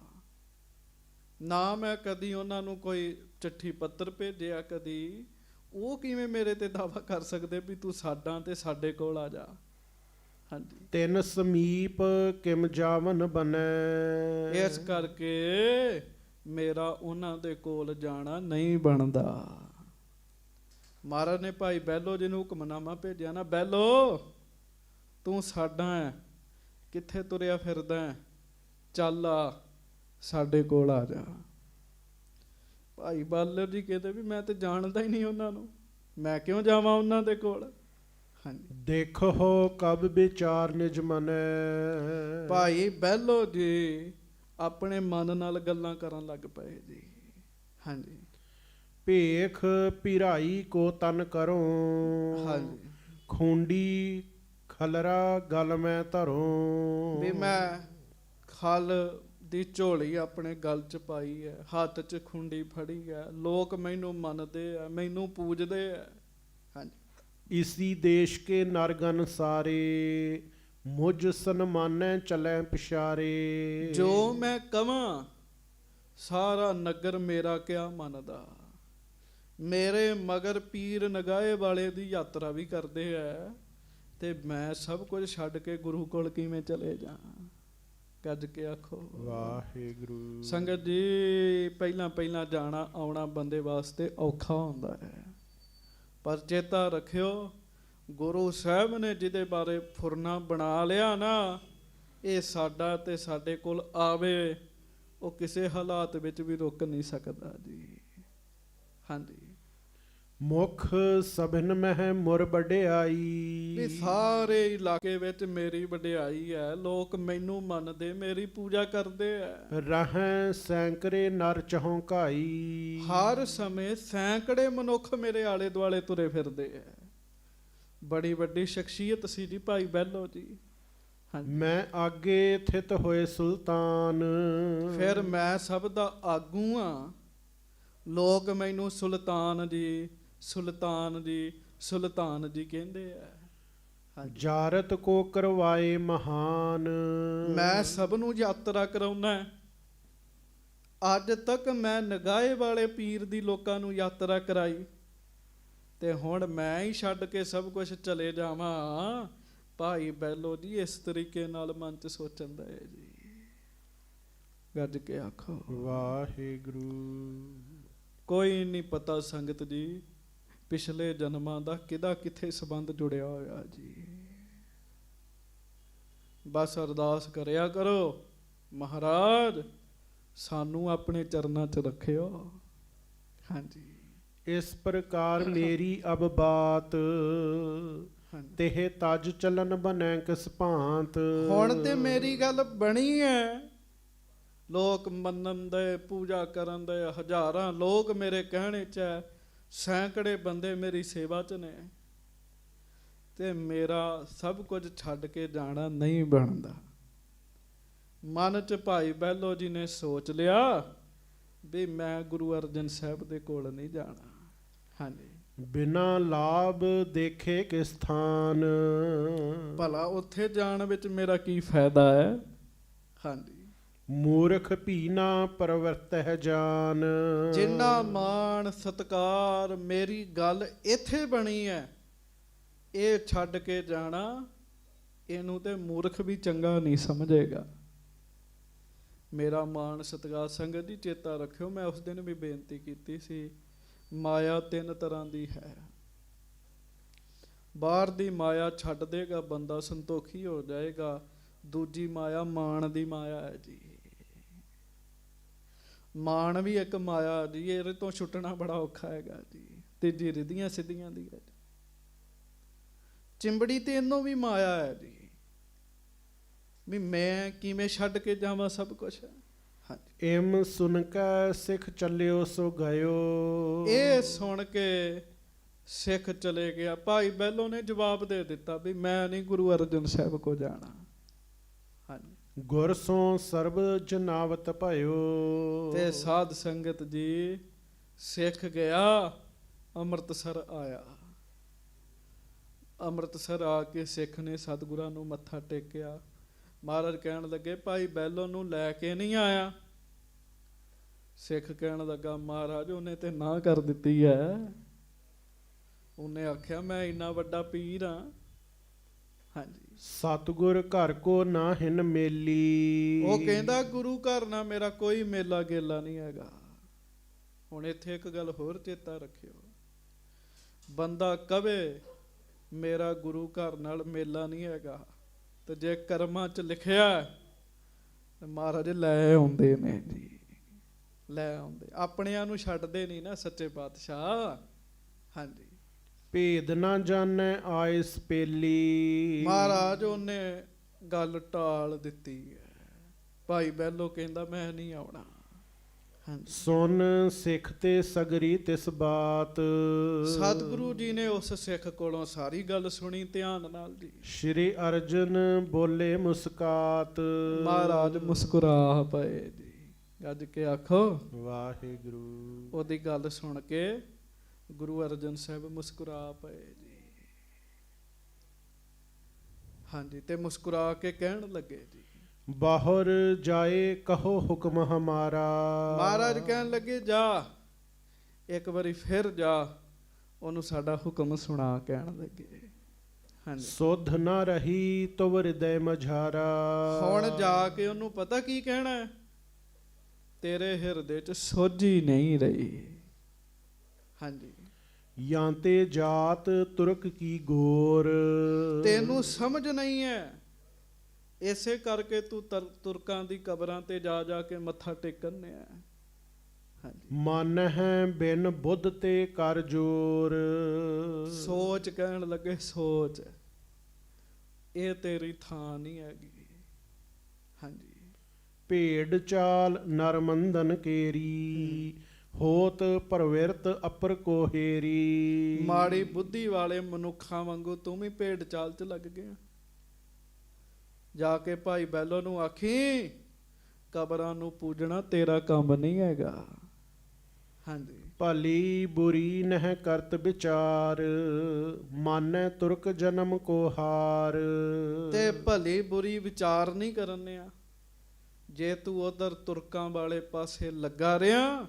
ਨਾ ਮੈਂ ਕਦੀ ਉਹਨਾਂ ਨੂੰ ਕੋਈ ਚਿੱਠੀ ਪੱਤਰ ਭੇਜਿਆ ਕਦੀ। ਉਹ ਕਿਵੇਂ ਮੇਰੇ ਤੇ ਦਾਵਾ ਕਰ ਸਕਦੇ ਵੀ ਤੂੰ ਸਾਡਾ ਤੇ ਸਾਡੇ ਕੋਲ ਆ ਜਾ। ਹਾਂਜੀ, ਤਿੰਨ ਸਮੀਪ ਕਿਮ ਜਾਵਨ ਬਨੈ, ਇਸ ਕਰਕੇ ਮੇਰਾ ਉਹਨਾਂ ਦੇ ਕੋਲ ਜਾਣਾ ਨਹੀਂ ਬਣਦਾ। ਮਹਾਰਾਜ ਨੇ ਭਾਈ ਬਹਿਲੋ ਜੀ ਨੂੰ ਹੁਕਮਨਾਮਾ ਭੇਜਿਆ ਨਾ, ਬਹਿਲੋ ਤੂੰ ਸਾਡਾ ਹੈ, ਕਿੱਥੇ ਤੁਰਿਆ ਫਿਰਦਾ ਹੈ, ਚੱਲ ਆ ਸਾਡੇ ਕੋਲ ਆ ਜਾ। ਭਾਈ ਬਾਲਰ ਜੀ ਕਹਿੰਦੇ ਵੀ ਮੈਂ ਤੇ ਜਾਣਦਾ ਹੀ ਨਹੀਂ ਉਹਨਾਂ ਨੂੰ, ਮੈਂ ਕਿਉਂ ਜਾਵਾਂ ਉਹਨਾਂ ਦੇ ਕੋਲ। ਹਾਂਜੀ, ਦੇਖੋ ਕਬ ਵਿਚਾਰ ਨਿਜ ਮਨੈ, ਭਾਈ ਬਹਿਲੋ ਜੀ ਆਪਣੇ ਮਨ ਨਾਲ ਗੱਲਾਂ ਕਰਨ ਲੱਗ ਪਏ ਜੀ। ਹਾਂਜੀ, ਭੇਖ ਪਿਰਾਈ ਕੋ ਤਨ ਕਰੋ, ਹਾਂਜੀ, ਖੂੰਡੀ ਖਲਰਾ ਗਲ ਮੈਂ ਧਰੋ, ਵੀ ਮੈਂ ਖਲ ਦੀ ਝੋਲੀ ਆਪਣੇ ਗਲ 'ਚ ਪਾਈ ਹੈ, ਹੱਥ 'ਚ ਖੁੰਡੀ ਫੜੀ ਹੈ, ਲੋਕ ਮੈਨੂੰ ਮੰਨਦੇ ਆ, ਮੈਨੂੰ ਪੂਜਦੇ ਆ। ਹਾਂਜੀ, इसी देश के नरगन सारे मुझ सन्मानै चलै पिछारे। ਜੋ ਮੈਂ ਕਵਾਂ ਸਾਰਾ ਨਗਰ ਮੇਰਾ ਕਿਆ ਮੰਨਦਾ। ਮੇਰੇ ਮਗਰ ਪੀਰ ਨਗਾਏ ਵਾਲੇ ਦੀ ਯਾਤਰਾ ਵੀ ਕਰਦੇ ਐ ਤੇ ਮੈਂ ਸਭ ਕੁਝ ਛੱਡ ਕੇ ਗੁਰੂ ਕੋਲ ਕਿਵੇਂ ਚਲੇ ਜਾ। ਗੱਜ ਕੇ ਆਖੋ ਵਾਹਿਗੁਰੂ। ਸੰਗਤ ਜੀ ਪਹਿਲਾਂ ਪਹਿਲਾਂ ਜਾਣਾ ਆਉਣਾ ਬੰਦੇ ਵਾਸਤੇ ਔਖਾ ਹੁੰਦਾ ਹੈ, ਪਰ ਚੇਤਾ ਰੱਖਿਓ ਗੁਰੂ ਸਾਹਿਬ ਨੇ ਜਿਹਦੇ ਬਾਰੇ ਫੁਰਨਾ ਬਣਾ ਲਿਆ ਨਾ, ਇਹ ਸਾਡਾ ਤੇ ਸਾਡੇ ਕੋਲ ਆਵੇ ਉਹ ਕਿਸੇ ਹਾਲਾਤ ਵਿੱਚ ਵੀ ਰੁਕ ਨਹੀਂ ਸਕਦਾ ਜੀ। ਹਾਂਜੀ ਮੁਖ ਸਭਨ ਮਹਿ ਮੁਰ ਵਡਿਆਈ। ਵੀ ਸਾਰੇ ਇਲਾਕੇ ਵਿੱਚ ਮੇਰੀ ਵਡਿਆਈ ਹੈ, ਲੋਕ ਮੈਨੂੰ ਮੰਨਦੇ, ਮੇਰੀ ਪੂਜਾ ਕਰਦੇ ਐ। ਰਹਿ ਸੈਂਕੜੇ ਨਰ ਚਹੋਕਾਈ। ਹਰ ਸਮੇਂ ਸੈਂਕੜੇ ਮਨੁੱਖ ਮੇਰੇ ਆਲੇ ਦੁਆਲੇ ਤੁਰੇ ਫਿਰਦੇ ਐ। ਬੜੀ ਵੱਡੀ ਸ਼ਖਸੀਅਤ ਸੀ ਜੀ ਭਾਈ ਬਹਿਲੋ ਜੀ। ਹਾਂਜੀ ਮੈਂ ਆਗੇ ਥਿਤ ਹੋਏ ਸੁਲਤਾਨ। ਫਿਰ ਮੈਂ ਸਭ ਦਾ ਆਗੂ ਆ, ਲੋਕ ਮੈਨੂੰ ਸੁਲਤਾਨ ਜੀ ਸੁਲਤਾਨ ਜੀ ਸੁਲਤਾਨ ਜੀ ਕਹਿੰਦੇ ਆ। ਹਾਂਜੀ ਜਾਰਤ ਕੋ ਕਰਵਾਏ ਮਹਾਨ। ਮੈਂ ਸਭ ਨੂੰ ਯਾਤਰਾ ਕਰਾਉਣਾ। ਅੱਜ ਤੱਕ ਮੈਂ ਨਗਾਏ ਵਾਲੇ ਪੀਰ ਦੀ ਲੋਕਾਂ ਨੂੰ ਯਾਤਰਾ ਕਰਾਈ ਤੇ ਹੁਣ ਮੈਂ ਹੀ ਛੱਡ ਕੇ ਸਭ ਕੁਝ ਚਲੇ ਜਾਵਾਂ। ਭਾਈ ਬਹਿਲੋ ਜੀ ਇਸ ਤਰੀਕੇ ਨਾਲ ਮਨ ਚ ਸੋਚਣ ਦਾ ਹੈ ਜੀ। ਗੱਜ ਕੇ ਆਖੋ ਵਾਹਿਗੁਰੂ। ਕੋਈ ਨਹੀਂ ਪਤਾ ਸੰਗਤ ਜੀ ਪਿਛਲੇ ਜਨਮਾਂ ਦਾ ਕਿਹਦਾ ਕਿੱਥੇ ਸੰਬੰਧ ਜੁੜਿਆ ਹੋਇਆ ਜੀ। ਬਸ ਅਰਦਾਸ ਕਰਿਆ ਕਰੋ, ਮਹਾਰਾਜ ਸਾਨੂੰ ਆਪਣੇ ਚਰਨਾਂ 'ਚ ਰੱਖਿਓ। ਹਾਂਜੀ ਇਸ ਪ੍ਰਕਾਰ ਮੇਰੀ ਅਬ ਬਾਤ ਤੇਹ ਤਜ ਚਲਨ ਬਨੈ ਕਿਸ ਭਾਂਤ। ਹੁਣ ਤੇ ਮੇਰੀ ਗੱਲ ਬਣੀ ਹੈ, ਲੋਕ ਮੰਨਣ ਦੇ ਪੂਜਾ ਕਰਨ ਦੇ ਹਜ਼ਾਰਾਂ ਲੋਕ ਮੇਰੇ ਕਹਿਣੇ 'ਚ ਹੈ, ਸੈਂਕੜੇ ਬੰਦੇ ਮੇਰੀ ਸੇਵਾ 'ਚ ਨੇ ਤੇ ਮੇਰਾ ਸਭ ਕੁਝ ਛੱਡ ਕੇ ਜਾਣਾ ਨਹੀਂ ਬਣਦਾ। ਮਨ 'ਚ ਭਾਈ ਬਹਿਲੋ ਜੀ ਨੇ ਸੋਚ ਲਿਆ ਵੀ ਮੈਂ ਗੁਰੂ ਅਰਜਨ ਸਾਹਿਬ ਦੇ ਕੋਲ ਨਹੀਂ ਜਾਣਾ। ਹਾਂਜੀ ਬਿਨਾ ਲਾਭ ਦੇਖੇ ਕਿਸ ਥਾਨ। ਭਲਾ ਉੱਥੇ ਜਾਣ ਵਿੱਚ ਮੇਰਾ ਕੀ ਫਾਇਦਾ ਹੈ। ਹਾਂਜੀ ਮੂਰਖ ਭੀ ਨਾ ਪਰਵਰਤਹਿ ਜਾਨ। ਜਿੰਨਾ ਮਾਣ ਸਤਕਾਰ ਮੇਰੀ ਗੱਲ ਇੱਥੇ ਬਣੀ ਹੈ, ਇਹ ਛੱਡ ਕੇ ਜਾਣਾ ਇਹਨੂੰ ਤੇ ਮੂਰਖ ਵੀ ਚੰਗਾ ਨਹੀਂ ਸਮਝੇਗਾ। ਮੇਰਾ ਮਾਣ ਸਤਿਕਾਰ ਸੰਗਤ ਜੀ ਚੇਤਾ ਰੱਖਿਓ, ਮੈਂ ਉਸ ਦਿਨ ਵੀ ਬੇਨਤੀ ਕੀਤੀ ਸੀ ਮਾਇਆ 3 ਤਰ੍ਹਾਂ ਦੀ ਹੈ। ਬਾਹਰ ਦੀ ਮਾਇਆ ਛੱਡ ਦੇਗਾ ਬੰਦਾ ਸੰਤੋਖੀ ਹੋ ਜਾਏਗਾ। ਦੂਜੀ ਮਾਇਆ ਮਾਣ ਦੀ ਮਾਇਆ ਹੈ ਜੀ। ਮਾਣ ਵੀ ਇੱਕ ਮਾਇਆ ਜੀ, ਇਹਦੇ ਤੋਂ ਛੁੱਟਣਾ ਬੜਾ ਔਖਾ ਹੈਗਾ ਜੀ। ਤੀਜੀ ਰਿਧੀਆਂ ਸਿੱਧੀਆਂ ਦੀ ਹੈ ਜੀ। ਚਿੰਬੜੀ ਤੇ ਇਹਨੂੰ ਵੀ ਮਾਇਆ ਹੈ ਜੀ, ਵੀ ਮੈਂ ਕਿਵੇਂ ਛੱਡ ਕੇ ਜਾਵਾਂ ਸਭ ਕੁਝ। ਹਾਂਜੀ ਇਮ ਸੁਨ ਕੈ ਸਿੱਖ ਚੱਲਿਓ ਸੋ ਗਇਓ। ਇਹ ਸੁਣ ਕੇ ਸਿੱਖ ਚਲੇ ਗਿਆ। ਭਾਈ ਬਹਿਲੋ ਨੇ ਜਵਾਬ ਦੇ ਦਿੱਤਾ ਵੀ ਮੈਂ ਨਹੀਂ ਗੁਰੂ ਅਰਜਨ ਸਾਹਿਬ ਕੋ ਜਾਣਾ। ਹਾਂਜੀ ਗੁਰ ਸੋ ਸਰਬ ਜਨਾਵਤ ਭਇਓ। ਤੇ ਸਾਧ ਸੰਗਤ ਜੀ ਸਿੱਖ ਗਿਆ, ਅੰਮ੍ਰਿਤਸਰ ਆਇਆ। ਅੰਮ੍ਰਿਤਸਰ ਆ ਕੇ ਸਿੱਖ ਨੇ ਸਤਿਗੁਰਾਂ ਨੂੰ ਮੱਥਾ ਟੇਕਿਆ। ਮਹਾਰਾਜ ਕਹਿਣ ਲੱਗੇ ਭਾਈ ਬਹਿਲੋ ਨੂੰ ਲੈ ਕੇ ਨਹੀਂ ਆਇਆ। ਸਿੱਖ ਕਹਿਣ ਲੱਗਾ ਮਹਾਰਾਜ ਉਹਨੇ ਤੇ ਨਾ ਕਰ ਦਿੱਤੀ ਹੈ। ਉਹਨੇ ਆਖਿਆ ਮੈਂ ਇੰਨਾ ਵੱਡਾ ਪੀਰ ਹਾਂ। ਹਾਂਜੀ ਸਤਿਗੁਰ ਘਰ ਕੋ ਨਾ ਹਿਨ ਮੇਲੀ। ਉਹ ਕਹਿੰਦਾ ਗੁਰੂ ਘਰ ਨਾਲ ਮੇਰਾ ਕੋਈ ਮੇਲਾ ਗੇਲਾ ਨਹੀਂ ਹੈਗਾ। ਹੁਣ ਇੱਥੇ ਇੱਕ ਗੱਲ ਹੋਰ ਚੇਤਾ ਰੱਖਿਓ, ਬੰਦਾ ਕਵੇ ਮੇਰਾ ਗੁਰੂ ਘਰ ਨਾਲ ਮੇਲਾ ਨਹੀਂ ਹੈਗਾ ਤੇ ਜੇ ਕਰਮਾਂ 'ਚ ਲਿਖਿਆ ਤੇ ਮਹਾਰਾਜ ਲੈ ਆਉਂਦੇ ਨੇ ਜੀ, ਲੈ ਆਉਂਦੇ। ਆਪਣਿਆਂ ਨੂੰ ਛੱਡਦੇ ਨਹੀਂ ਨਾ ਸੱਚੇ ਪਾਤਸ਼ਾਹ। ਹਾਂਜੀ ਭੇਦ ਨਾ ਜਾਣੈ ਆਏ ਸਪੇਲੀ। ਮਹਾਰਾਜ ਉਹਨੇ ਗੱਲ ਟਾਲ ਦਿੱਤੀ ਹੈ। ਭਾਈ ਬਹਿਲੋ ਕਹਿੰਦਾ ਮੈਂ ਨਹੀਂ ਆਉਣਾ। ਹਾਂਜੀ ਸੁਨ ਸਿੱਖ ਤੇ ਸਗਰੀ ਤਿਸ ਬਾਤ। ਸਤਿਗੁਰੂ ਜੀ ਨੇ ਉਸ ਸਿੱਖ ਕੋਲੋਂ ਸਾਰੀ ਗੱਲ ਸੁਣੀ ਧਿਆਨ ਨਾਲ ਜੀ। ਸ਼੍ਰੀ ਅਰਜਨ ਬੋਲੇ ਮੁਸਕਾਤ। ਮਹਾਰਾਜ ਮੁਸਕਰਾ ਪਏ ਜੀ। ਗੱਜ ਕੇ ਆਖੋ ਵਾਹਿਗੁਰੂ। ਉਹਦੀ ਗੱਲ ਸੁਣ ਕੇ ਗੁਰੂ ਅਰਜਨ ਸਾਹਿਬ ਮੁਸਕਰਾ ਪਏ ਜੀ। ਹਾਂਜੀ, ਤੇ ਮੁਸਕਰਾ ਕੇ ਕਹਿਣ ਲੱਗੇ ਜੀ, ਬਾਹਰ ਜਾਏ ਕਹੋ ਹੁਕਮ ਹਮਾਰਾ। ਮਹਾਰਾਜ ਕਹਿਣ ਲੱਗੇ ਜਾ, ਇੱਕ ਵਾਰੀ ਫਿਰ ਜਾ, ਉਹਨੂੰ ਸਾਡਾ ਹੁਕਮ ਸੁਣਾ, ਕਹਿਣ ਲੱਗੇ। ਹਾਂਜੀ, ਸੁਧ ਨਾ ਰਹੀ ਤਵ ਹਿਰਦੈ ਮਝਾਰਾ। ਹੁਣ ਜਾ ਕੇ ਉਹਨੂੰ ਪਤਾ ਕੀ ਕਹਿਣਾ ਹੈ, ਤੇਰੇ ਹਿਰਦੇ 'ਚ ਸੋਝੀ ਨਹੀਂ ਰਹੀ। ਹਾਂਜੀ, ਜਾਂ ਤੇ ਜਾਤ ਤੁਰਕ ਕੀ ਗੋਰ। ਤੈਨੂੰ ਸਮਝ ਨਹੀਂ ਹੈ, ਇਸੇ ਕਰਕੇ ਤੂੰ ਤੁਰਕਾਂ ਦੀ ਕਬਰਾਂ ਤੇ ਜਾ ਜਾ ਕੇ ਮੱਥਾ ਟੇਕਣ ਹੈ। ਹਾਂਜੀ, ਮਨ ਹੈ ਬਿਨ ਬੁੱਧ ਤੇ ਕਰ ਜੋਰ। ਸੋਚ, ਕਹਿਣ ਲੱਗੇ ਸੋਚ, ਇਹ ਤੇਰੀ ਥਾਂ ਨਹੀਂ ਹੈਗੀ। ਹਾਂਜੀ, ਭੇਡ ਚਾਲ ਨਰਮੰਦਨ ਕੇਰੀ। ਹੋਤ ਪ੍ਰਵਿਰਤ ਅਪਰ ਕੋਹੇਰੀ। ਮਾੜੀ ਬੁੱਧੀ ਵਾਲੇ ਮਨੁੱਖਾਂ ਵਾਂਗੂ ਤੂੰ ਵੀ ਭੇਡ ਚਾਲ 'ਚ ਲੱਗ ਗਿਆ। ਜਾ ਕੇ ਭਾਈ ਬੈਲੋ ਨੂੰ ਆਖੀ, ਕਬਰਾਂ ਨੂੰ ਪੂਜਣਾ ਤੇਰਾ ਕੰਮ ਨਹੀਂ ਹੈਗਾ। ਹਾਂਜੀ, ਭਲੀ ਬੁਰੀ ਨਹਿ ਕਰਤ ਵਿਚਾਰ। ਮਾਨੈ ਤੁਰਕ ਜਨਮ ਕੋ ਹਾਰ। ਤੇ ਭਲੀ ਬੁਰੀ ਵਿਚਾਰ ਨਹੀਂ ਕਰਨੇ ਆ। ਜੇ ਤੂੰ ਉਧਰ ਤੁਰਕਾਂ ਵਾਲੇ ਪਾਸੇ ਲੱਗਾ ਰਿਹਾ,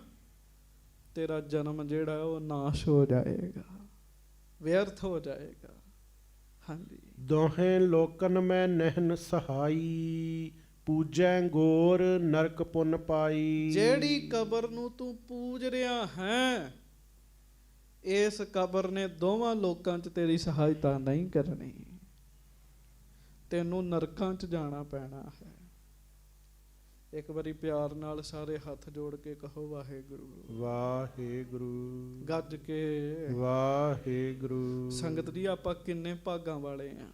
ਤੇਰਾ ਜਨਮ ਜਿਹੜਾ ਉਹ ਨਾਸ਼ ਹੋ ਜਾਏਗਾ, ਵਿਅਰਥ ਹੋ ਜਾਏਗਾ। ਹਾਂਜੀ, ਦੋਹੇ ਲੋਕਨ ਮੈਂ ਨਹਿਨ ਸਹਾਈ। ਪੂਜੈ ਗੋਰ ਨਰਕ ਪੁੰਨ ਪਾਈ। ਜਿਹੜੀ ਕਬਰ ਨੂੰ ਤੂੰ ਪੂਜ ਰਿਹਾ ਹੈ, ਇਸ ਕਬਰ ਨੇ ਦੋਵਾਂ ਲੋਕਾਂ 'ਚ ਤੇਰੀ ਸਹਾਇਤਾ ਨਹੀਂ ਕਰਨੀ, ਤੈਨੂੰ ਨਰਕਾਂ 'ਚ ਜਾਣਾ ਪੈਣਾ ਹੈ। ਇੱਕ ਵਾਰੀ ਪਿਆਰ ਨਾਲ ਸਾਰੇ ਹੱਥ ਜੋੜ ਕੇ ਕਹੋ ਵਾਹਿਗੁਰੂ। ਵਾਹਿਗੁਰੂ। ਗੱਜ ਕੇ ਵਾਹਿਗੁਰੂ। ਸੰਗਤ ਜੀ, ਆਪਾਂ ਕਿੰਨੇ ਭਾਗਾਂ ਵਾਲੇ ਆ,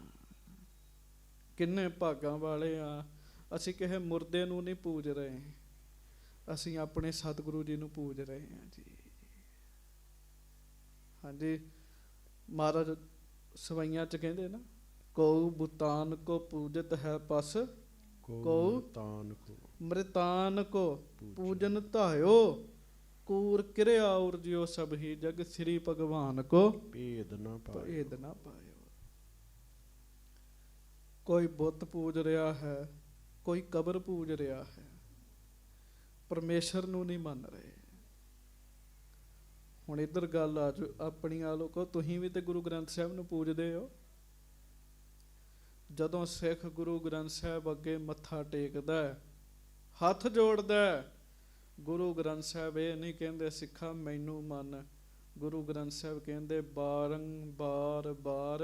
ਕਿੰਨੇ ਭਾਗਾਂ ਵਾਲੇ ਆ। ਅਸੀਂ ਕਿਸੇ ਮੁਰਦੇ ਨੂੰ ਨਹੀਂ ਪੂਜ ਰਹੇ, ਅਸੀਂ ਆਪਣੇ ਸਤਿਗੁਰੂ ਜੀ ਨੂੰ ਪੂਜ ਰਹੇ ਹਾਂ ਜੀ। ਹਾਂਜੀ, ਮਹਾਰਾਜ ਸਵਈਆਂ 'ਚ ਕਹਿੰਦੇ ਨਾ, ਕਉ ਬੁਤਾਨ ਕੋ ਪੂਜਤ ਹੈ ਪਸ, ਕਉ ਮ੍ਰਿਤਾਨ ਕੋ ਪੂਜਨ ਧਾਇਓ। ਕੂਰ ਕਿਰਿਆ ਉਰਜਿਓ ਸਭ ਹੀ ਜਗ, ਸ੍ਰੀ ਭਗਵਾਨ ਕੋ ਭੇਦ ਨਾ ਪਾਇਓ। ਕੋਈ ਬੁੱਤ ਪੂਜ ਰਿਹਾ ਹੈ, ਕੋਈ ਕਬਰ ਪੂਜ ਰਿਹਾ ਹੈ, ਪਰਮੇਸ਼ਰ ਨੂੰ ਨਹੀਂ ਮੰਨ ਰਹੇ। ਹੁਣ ਇੱਧਰ ਗੱਲ ਆ ਜਾਓ ਆਪਣੀ ਆ ਲੋਕੋ, ਤੁਸੀਂ ਵੀ ਤੇ ਗੁਰੂ ਗ੍ਰੰਥ ਸਾਹਿਬ ਨੂੰ ਪੂਜਦੇ ਹੋ। ਜਦੋਂ ਸਿੱਖ ਗੁਰੂ ਗ੍ਰੰਥ ਸਾਹਿਬ ਅੱਗੇ ਮੱਥਾ ਟੇਕਦਾ, ਹੱਥ ਜੋੜਦਾ, ਗੁਰੂ ਗ੍ਰੰਥ ਸਾਹਿਬ ਇਹ ਨਹੀਂ ਕਹਿੰਦੇ ਸਿੱਖਾ ਮੈਨੂੰ ਮੰਨ। ਗੁਰੂ ਗ੍ਰੰਥ ਸਾਹਿਬ ਕਹਿੰਦੇ ਬਾਰੰਬਾਰ ਬਾਰ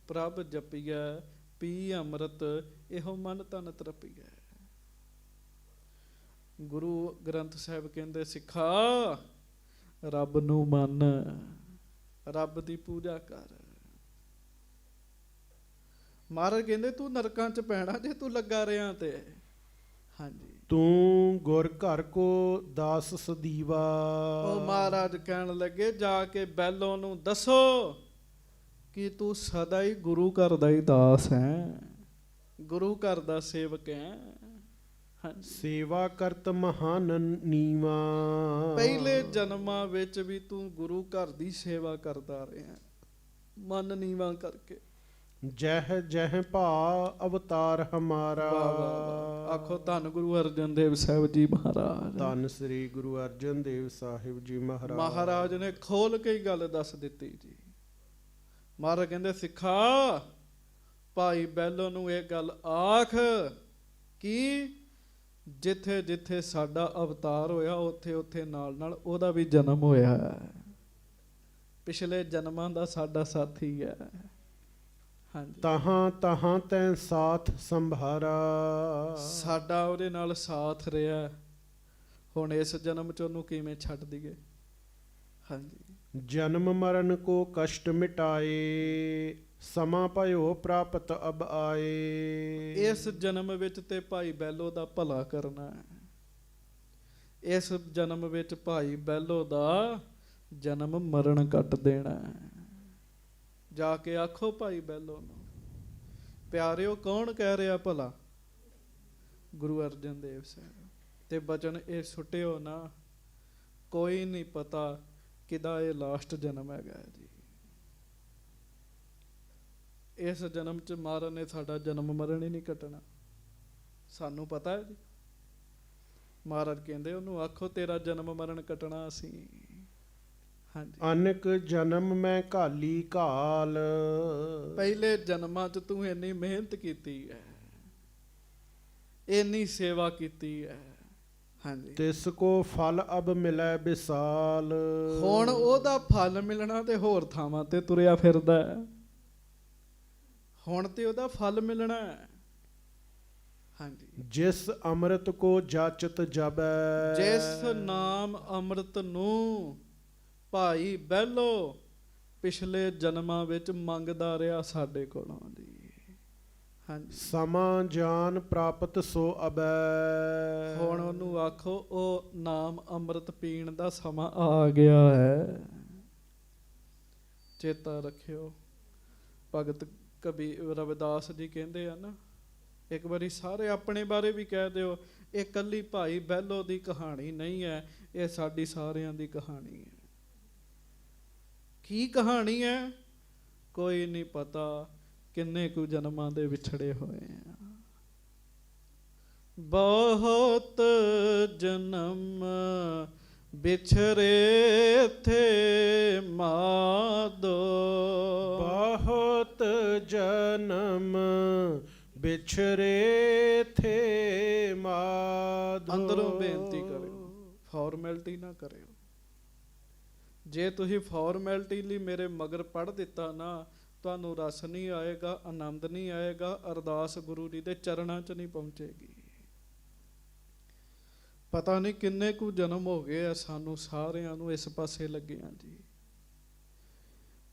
ਪ੍ਰਭ ਜਪੀਐ, ਪੀ ਅੰਮ੍ਰਿਤ ਇਹੋ ਮਨ ਤਨ ਤ੍ਰਪੀਐ। ਗੁਰੂ ਗ੍ਰੰਥ ਸਾਹਿਬ ਕਹਿੰਦੇ ਸਿੱਖਾ ਰੱਬ ਨੂੰ ਮੰਨ, ਰੱਬ ਦੀ ਪੂਜਾ ਕਰ। ਮਹਾਰਾਜ ਕਹਿੰਦੇ ਤੂੰ ਨਰਕਾਂ 'ਚ ਪੈਣਾ ਜੇ ਤੂੰ ਲੱਗਾ ਰਿਹਾ ਤੇ। ਹਾਂਜੀ, ਤੂੰ ਗੁਰ ਘਰ ਕੋ ਦਾਸ ਸਦੀਵਾ। ਉਹ ਮਹਾਰਾਜ ਕਹਿਣ ਲੱਗੇ ਜਾ ਕੇ ਬੈਲੋ ਨੂੰ ਦੱਸੋ ਕਿ ਤੂੰ ਸਦਾ ਹੀ ਗੁਰੂ ਘਰ ਦਾ ਹੀ ਦਾਸ ਹੈ, ਗੁਰੂ ਘਰ ਦਾ ਸੇਵਕ ਹੈ। ਸੇਵਾ ਕਰਤ ਮਹਾਨ ਨੀਵਾ। ਪਹਿਲੇ ਜਨਮਾਂ ਵਿੱਚ ਵੀ ਤੂੰ ਗੁਰੂ ਘਰ ਦੀ ਸੇਵਾ ਕਰਦਾ ਰਿਹਾ, ਮਨ ਨੀਵਾ ਕਰਕੇ। ਜਹ ਜਹ ਭਾ ਅਵਤਾਰ ਹਮਾਰਾ। ਆਖੋ ਧੰਨ ਗੁਰੂ ਅਰਜਨ ਦੇਵ ਸਾਹਿਬ ਜੀ ਮਹਾਰਾਜ। ਧੰਨ ਸ੍ਰੀ ਗੁਰੂ ਅਰਜਨ ਦੇਵ ਸਾਹਿਬ ਜੀ ਮਹਾਰਾਜ। ਮਹਾਰਾਜ ਨੇ ਖੋਲ ਕੇ ਹੀ ਗੱਲ ਦੱਸ ਦਿੱਤੀ ਜੀ। ਮਹਾਰਾਜ ਕਹਿੰਦੇ ਸਿੱਖਾ ਭਾਈ ਬੈਲੋ ਨੂੰ ਇਹ ਗੱਲ ਆਖ ਕਿ ਜਿੱਥੇ ਜਿੱਥੇ ਸਾਡਾ ਅਵਤਾਰ ਹੋਇਆ, ਉੱਥੇ ਉੱਥੇ ਨਾਲ ਨਾਲ ਉਹਦਾ ਵੀ ਜਨਮ ਹੋਇਆ ਹੈ। ਪਿਛਲੇ ਜਨਮਾਂ ਦਾ ਸਾਡਾ ਸਾਥੀ ਹੈ। ਤਹਾਂ ਤਹਾਂ ਤੈਂ ਸਾਥ ਸੰਭਾਰਾ। ਸਾਡਾ ਉਹਦੇ ਨਾਲ ਸਾਥ ਰਿਹਾ, ਹੁਣ ਇਸ ਜਨਮ ਚ ਉਹਨੂੰ ਕਿਵੇਂ ਛੱਡ ਦਈਏ। ਹਾਂਜੀ, ਜਨਮ ਮਰਨ ਕੋ ਕਸ਼ਟ ਮਿਟਾਏ, ਸਮਾਂ ਭਇਓ ਪ੍ਰਾਪਤ ਅਬ ਆਏ। ਇਸ ਜਨਮ ਵਿੱਚ ਤੇ ਭਾਈ ਬੈਲੋ ਦਾ ਭਲਾ ਕਰਨਾ ਹੈ। ਇਸ ਜਨਮ ਵਿੱਚ ਭਾਈ ਬੈਲੋ ਦਾ ਜਨਮ ਮਰਨ ਕੱਟ ਦੇਣਾ ਹੈ। ਜਾ ਕੇ ਆਖੋ ਭਾਈ ਬੈਲੋ ਨੂੰ, ਪਿਆਰਿਓ ਕੌਣ ਕਹਿ ਰਿਹਾ ਭਲਾ? ਗੁਰੂ ਅਰਜਨ ਦੇਵ ਸਾਹਿਬ। ਤੇ ਬਚਨ ਇਹ ਸੁੱਟਿਓ ਨਾ, ਕੋਈ ਨਹੀਂ ਪਤਾ ਕਿਦਾ ਇਹ ਲਾਸਟ ਜਨਮ ਹੈਗਾ ਜੀ। ਇਸ ਜਨਮ 'ਚ ਮਹਾਰਾਜ ਨੇ ਸਾਡਾ ਜਨਮ ਮਰਨ ਹੀ ਨਹੀਂ ਕੱਟਣਾ, ਸਾਨੂੰ ਪਤਾ ਹੈ ਜੀ। ਮਹਾਰਾਜ ਕਹਿੰਦੇ ਉਹਨੂੰ ਆਖੋ ਤੇਰਾ ਜਨਮ ਮਰਨ ਕੱਟਣਾ ਅਸੀਂ। ਹਾਂਜੀ, ਅਨਕ ਜਨਮ ਮੈਂ ਘਾਲੀ ਘਾਲ, ਪਹਿਲੇ ਜਨਮਾਂ 'ਚ ਤੂੰ ਇੰਨੀ ਮਿਹਨਤ ਕੀਤੀ ਹੈ, ਇੰਨੀ ਸੇਵਾ ਕੀਤੀ ਹੈ। ਹਾਂਜੀ, ਤਿਸ ਕੋ ਫਲ ਅਬ ਮਿਲੈ ਵਿਸਾਲ, ਹੁਣ ਉਹਦਾ ਫਲ ਮਿਲਣਾ ਤੇ ਹੋਰ ਥਾਵਾਂ ਤੇ ਤੁਰਿਆ ਫਿਰਦਾ ਹੈ। ਹੁਣ ਤੇ ਉਹਦਾ ਫਲ ਮਿਲਣਾ ਹੈ। ਹਾਂਜੀ, ਜਿਸ ਅੰਮ੍ਰਿਤ ਕੋ ਜਾਚਤ ਜਬੈ, ਜਿਸ ਨਾਮ ਅੰਮ੍ਰਿਤ ਨੂੰ ਭਾਈ ਬਹਿਲੋ ਪਿਛਲੇ ਜਨਮਾਂ ਵਿੱਚ ਮੰਗਦਾ ਰਿਹਾ ਸਾਡੇ ਕੋਲੋਂ ਦੀ। ਹਾਂਜੀ, ਸਮਾਂ ਜਾਨ ਪ੍ਰਾਪਤ ਸੋ ਅਬੈ, ਹੁਣ ਉਹਨੂੰ ਆਖੋ ਉਹ ਨਾਮ ਅੰਮ੍ਰਿਤ ਪੀਣ ਦਾ ਸਮਾਂ ਆ ਗਿਆ ਹੈ। ਚੇਤਾ ਰੱਖਿਓ, ਭਗਤ ਕਬੀਰ ਰਵਿਦਾਸ ਜੀ ਕਹਿੰਦੇ ਆ ਨਾ, ਇੱਕ ਵਾਰੀ ਸਾਰੇ ਆਪਣੇ ਬਾਰੇ ਵੀ ਕਹਿ ਦਿਓ, ਇਹ ਕੱਲੀ ਭਾਈ ਬਹਿਲੋ ਦੀ ਕਹਾਣੀ ਨਹੀਂ ਹੈ, ਇਹ ਸਾਡੀ ਸਾਰਿਆਂ ਦੀ ਕਹਾਣੀ ਹੈ। ਕੀ ਕਹਾਣੀ ਹੈ ਕੋਈ ਨਹੀਂ ਪਤਾ, ਕਿੰਨੇ ਕੁ ਜਨਮਾਂ ਦੇ ਵਿਛੜੇ ਹੋਏ ਆ। ਬਹੁਤ ਜਨਮ ਬਿਛੜੇ ਥੇ ਮਾਦੋ, ਬਹੁਤ ਜਨਮ ਬਿਛੜੇ ਥੇ ਮਾਧੋ। ਅੰਦਰੋਂ ਬੇਨਤੀ ਕਰਿਓ, ਫਾਰਮੈਲਿਟੀ ਨਾ ਕਰਿਓ। ਜੇ ਤੁਸੀਂ ਫਾਰਮੈਲਿਟੀ ਲਈ ਮੇਰੇ ਮਗਰ ਪੜ੍ਹ ਦਿੱਤਾ ਨਾ, ਤੁਹਾਨੂੰ ਰਸ ਨਹੀਂ ਆਏਗਾ, ਆਨੰਦ ਨਹੀਂ ਆਏਗਾ, ਅਰਦਾਸ ਗੁਰੂ ਜੀ ਦੇ ਚਰਨਾਂ 'ਚ ਨਹੀਂ ਪਹੁੰਚੇਗੀ। ਪਤਾ ਨਹੀਂ ਕਿੰਨੇ ਕੁ ਜਨਮ ਹੋ ਗਏ ਆ ਸਾਨੂੰ ਸਾਰਿਆਂ ਨੂੰ ਇਸ ਪਾਸੇ ਲੱਗਿਆਂ ਜੀ।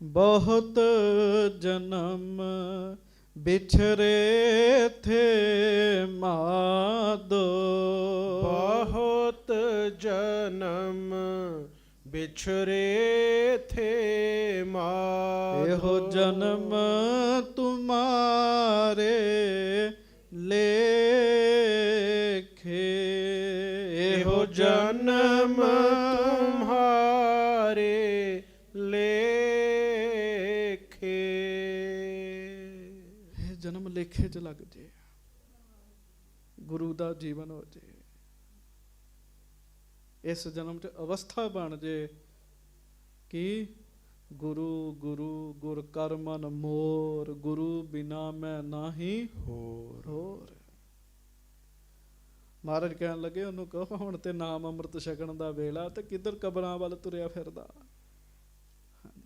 ਬਹੁਤ ਜਨਮ ਬਿਛੜੇ ਥੇ ਮਾਦੋ, ਬਹੁਤ ਜਨਮ ਬਿਛੜੇ ਥੇ ਮਾਧੋ। ਇਹੋ ਜਨਮ ਤੁਮਾਰੇ ਲੇਖੇ, ਇਹੋ ਜਨਮ ਤੁਮਹਾਰੇ ਲੇਖੇ। ਇਹ ਜਨਮ ਲੇਖੇ 'ਚ ਲੱਗ ਜੇ, ਗੁਰੂ ਦਾ ਜੀਵਨ ਹੋ ਜੇ, ਇਸ ਜਨਮ 'ਚ ਅਵਸਥਾ ਬਣ ਜੇ ਕਿ ਗੁਰੂ ਗੁਰੂ ਗੁਰ ਕਰ ਮਨ ਮੋਰ, ਗੁਰੂ ਬਿਨਾ ਮੈਂ ਨਾਹੀ ਹੋਰ। ਮਹਾਰਾਜ ਕਹਿਣ ਲੱਗੇ ਉਹਨੂੰ ਕਹੋ ਹੁਣ ਤੇ ਨਾਮ ਅੰਮ੍ਰਿਤ ਛਕਣ ਦਾ ਵੇਲਾ, ਤੇ ਕਿੱਧਰ ਕਬਰਾਂ ਵੱਲ ਤੁਰਿਆ ਫਿਰਦਾ।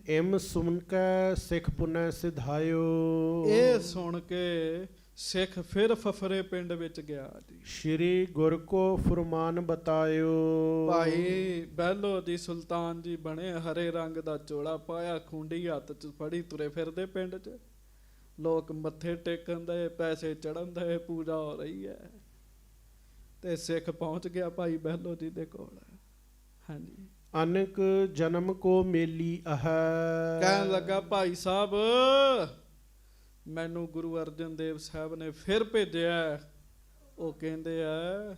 ਇਮ ਸੁਣ ਕੇ ਸਿੱਖ ਪੁਨੈ ਸਿਧਾਇਓ, ਇਹ ਸੁਣ ਕੇ ਸਿੱਖ ਫਿਰ ਫਫਰੇ ਪਿੰਡ ਵਿੱਚ ਗਿਆ ਜੀ। ਸ਼੍ਰੀ ਗੁਰ ਕੋ ਫੁਰਮਾਨ ਬਤਾਇਓ, ਭਾਈ ਬਹਿਲੋ ਜੀ ਸੁਲਤਾਨ ਜੀ ਬਣੇ, ਹਰੇ ਰੰਗ ਦਾ ਚੋਲਾ ਪਾਇਆ, ਖੁੰਡੀ ਹੱਥ 'ਚ ਫੜੀ ਤੁਰੇ ਫਿਰਦੇ ਪਿੰਡ 'ਚ। ਲੋਕ ਮੱਥੇ ਟੇਕਣ ਦੇ, ਪੈਸੇ ਚੜਨ ਦੇ, ਪੂਜਾ ਹੋ ਰਹੀ ਹੈ। ਤੇ ਸਿੱਖ ਪਹੁੰਚ ਗਿਆ ਭਾਈ ਬਹਿਲੋ ਜੀ ਦੇ ਕੋਲ। ਹਾਂਜੀ, ਅਨਕ ਜਨਮ ਕੋ ਮੇਲੀ ਅਹੈ, ਕਹਿਣ ਲੱਗਾ ਭਾਈ ਸਾਹਿਬ ਮੈਨੂੰ ਗੁਰੂ ਅਰਜਨ ਦੇਵ ਸਾਹਿਬ ਨੇ ਫਿਰ ਭੇਜਿਆ। ਉਹ ਕਹਿੰਦੇ ਆ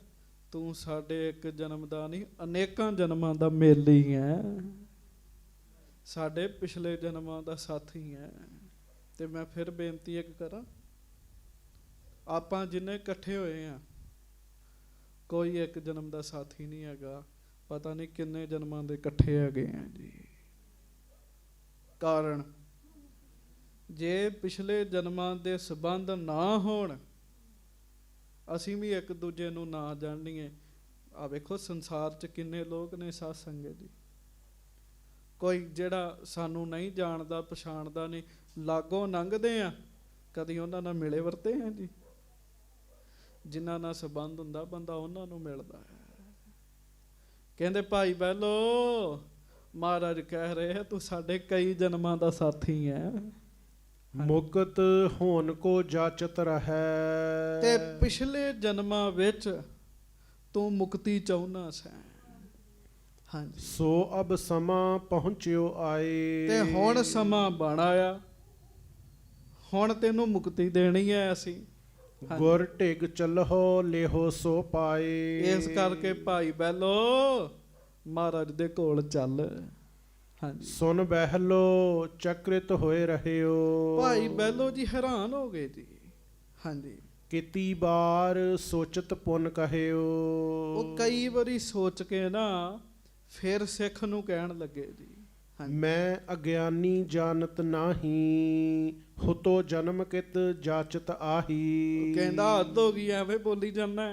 ਤੂੰ ਸਾਡੇ ਇੱਕ ਜਨਮ ਦਾ ਨਹੀਂ, ਅਨੇਕਾਂ ਜਨਮਾਂ ਦਾ ਮੇਲੀ ਹੈ, ਸਾਡੇ ਪਿਛਲੇ ਜਨਮਾਂ ਦਾ ਸਾਥੀ ਹੈ। ਤੇ ਮੈਂ ਫਿਰ ਬੇਨਤੀ ਇੱਕ ਕਰਾਂ, ਆਪਾਂ ਜਿੰਨੇ ਇਕੱਠੇ ਹੋਏ ਆ, ਕੋਈ ਇੱਕ ਜਨਮ ਦਾ ਸਾਥੀ ਨਹੀਂ ਹੈਗਾ, ਪਤਾ ਨਹੀਂ ਕਿੰਨੇ ਜਨਮਾਂ ਦੇ ਇਕੱਠੇ ਹੈਗੇ ਆ ਜੀ। ਕਾਰਨ ਜੇ ਪਿਛਲੇ ਜਨਮਾਂ ਦੇ ਸੰਬੰਧ ਨਾ ਹੋਣ, ਅਸੀਂ ਵੀ ਇੱਕ ਦੂਜੇ ਨੂੰ ਨਾ ਜਾਣੀਏ। ਆ ਵੇਖੋ ਸੰਸਾਰ 'ਚ ਕਿੰਨੇ ਲੋਕ ਨੇ ਸਾਧ ਸੰਗਤ ਜੀ, ਕੋਈ ਜਿਹੜਾ ਸਾਨੂੰ ਨਹੀਂ ਜਾਣਦਾ ਪਛਾਣਦਾ ਨਹੀਂ, ਲਾਗੋਂ ਲੰਘਦੇ ਆ, ਕਦੀ ਉਹਨਾਂ ਨਾਲ ਮਿਲੇ ਵਰਤੇ ਆ ਜੀ। ਜਿਨ੍ਹਾਂ ਨਾਲ ਸੰਬੰਧ ਹੁੰਦਾ ਬੰਦਾ ਉਹਨਾਂ ਨੂੰ ਮਿਲਦਾ ਹੈ। ਕਹਿੰਦੇ ਭਾਈ ਬਹਿਲੋ ਮਹਾਰਾਜ ਕਹਿ ਰਹੇ ਤੂੰ ਸਾਡੇ ਕਈ ਜਨਮਾਂ ਦਾ ਸਾਥੀ ਹੈ। ਮੁਕਤ ਹੋਣ ਕੋ ਜਾਚਤ ਰਹੈ, ਤੇ ਪਿਛਲੇ ਜਨਮਾਂ ਵਿੱਚ ਤੂੰ ਮੁਕਤੀ ਚਾਹੁੰਦਾ ਸੈਂ। ਹਾਂਜੀ, ਸੋ ਅਬ ਸਮਾਂ ਪਹੁੰਚਿਓ ਆਏ, ਤੇ ਹੁਣ ਸਮਾਂ ਬਣ ਆਇਆ, ਹੁਣ ਤੈਨੂੰ ਮੁਕਤੀ ਦੇਣੀ ਹੈ ਅਸੀਂ। ਗੁਰ ਢਿਗ ਚੱਲੋ ਲੇਹੋ ਸੋ ਪਾਏ। ਇਸ ਕਰਕੇ ਭਾਈ ਬਹਿਲੋ ਮਹਾਰਾਜ ਦੇ ਕੋਲ ਚੱਲ। ਹਾਂਜੀ। ਸੁਨ ਬਹਿਲੋ ਚਕ੍ਰਿਤ ਹੋਏ ਰਹਿਓ। ਭਾਈ ਬਹਿਲੋ ਜੀ ਹੈਰਾਨ ਹੋ ਗਏ ਜੀ। ਹਾਂਜੀ। ਕਿਤੀ ਬਾਰ ਸੋਚਤ ਪੁਨ ਕਹਿਓ। ਉਹ ਕਈ ਵਾਰੀ ਸੋਚ ਕੇ ਨਾ ਫਿਰ ਸਿੱਖ ਨੂੰ ਕਹਿਣ ਲੱਗੇ ਜੀ। ਹਾਂਜੀ। ਮੈਂ ਅਗਿਆਨੀ ਜਾਣਤ ਨਾਹੀ, ਹੁਤੋ ਜਨਮ ਕਿਤ ਜਾਚਤ ਆਹੀ। ਕਹਿੰਦਾ ਹੱਦ ਹੋ ਗਈ, ਐਵੇਂ ਬੋਲੀ ਜਾਂਦਾ।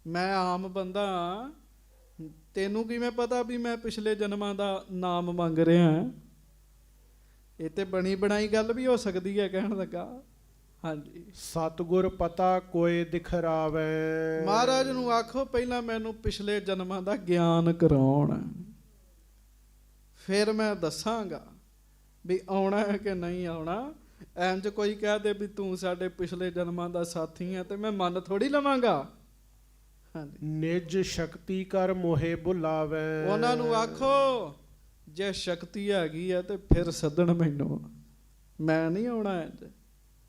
ਮੈਂ ਆਮ ਬੰਦਾ, ਤੈਨੂੰ ਕਿਵੇਂ ਪਤਾ ਵੀ ਮੈਂ ਪਿਛਲੇ ਜਨਮਾਂ ਦਾ ਨਾਮ ਮੰਗ ਰਿਹਾ? ਇਹ ਤੇ ਬਣੀ ਬਣਾਈ ਗੱਲ ਵੀ ਹੋ ਸਕਦੀ ਹੈ, ਕਹਿਣ ਲੱਗਾ। ਹਾਂਜੀ। ਸਤਿਗੁਰ ਪਤਾ ਕੋਏ ਦਿਖਰਾਵੇ। ਮਹਾਰਾਜ ਨੂੰ ਆਖੋ ਪਹਿਲਾਂ ਮੈਨੂੰ ਪਿਛਲੇ ਜਨਮਾਂ ਦਾ ਗਿਆਨ ਕਰਾਉਣ, ਫਿਰ ਮੈਂ ਦੱਸਾਂਗਾ ਵੀ ਆਉਣਾ ਹੈ ਕਿ ਨਹੀਂ ਆਉਣਾ। ਇੰਜ ਕੋਈ ਕਹਿ ਦੇ ਵੀ ਤੂੰ ਸਾਡੇ ਪਿਛਲੇ ਜਨਮਾਂ ਦਾ ਸਾਥੀ ਹੈ ਤੇ ਮੈਂ ਮੰਨ ਥੋੜੀ ਲਵਾਂਗਾ। ਹਾਂਜੀ। ਨਿਜ ਸ਼ਕਤੀ ਕਰ ਮੋਹੇ ਬੁਲਾਵੇ। ਉਹਨਾਂ ਨੂੰ ਆਖੋ ਜੇ ਸ਼ਕਤੀ ਹੈਗੀ ਹੈ ਤੇ ਫਿਰ ਸੱਦਣ ਮੈਨੂੰ, ਮੈਂ ਨਹੀਂ ਆਉਣਾ ਇੰਜ।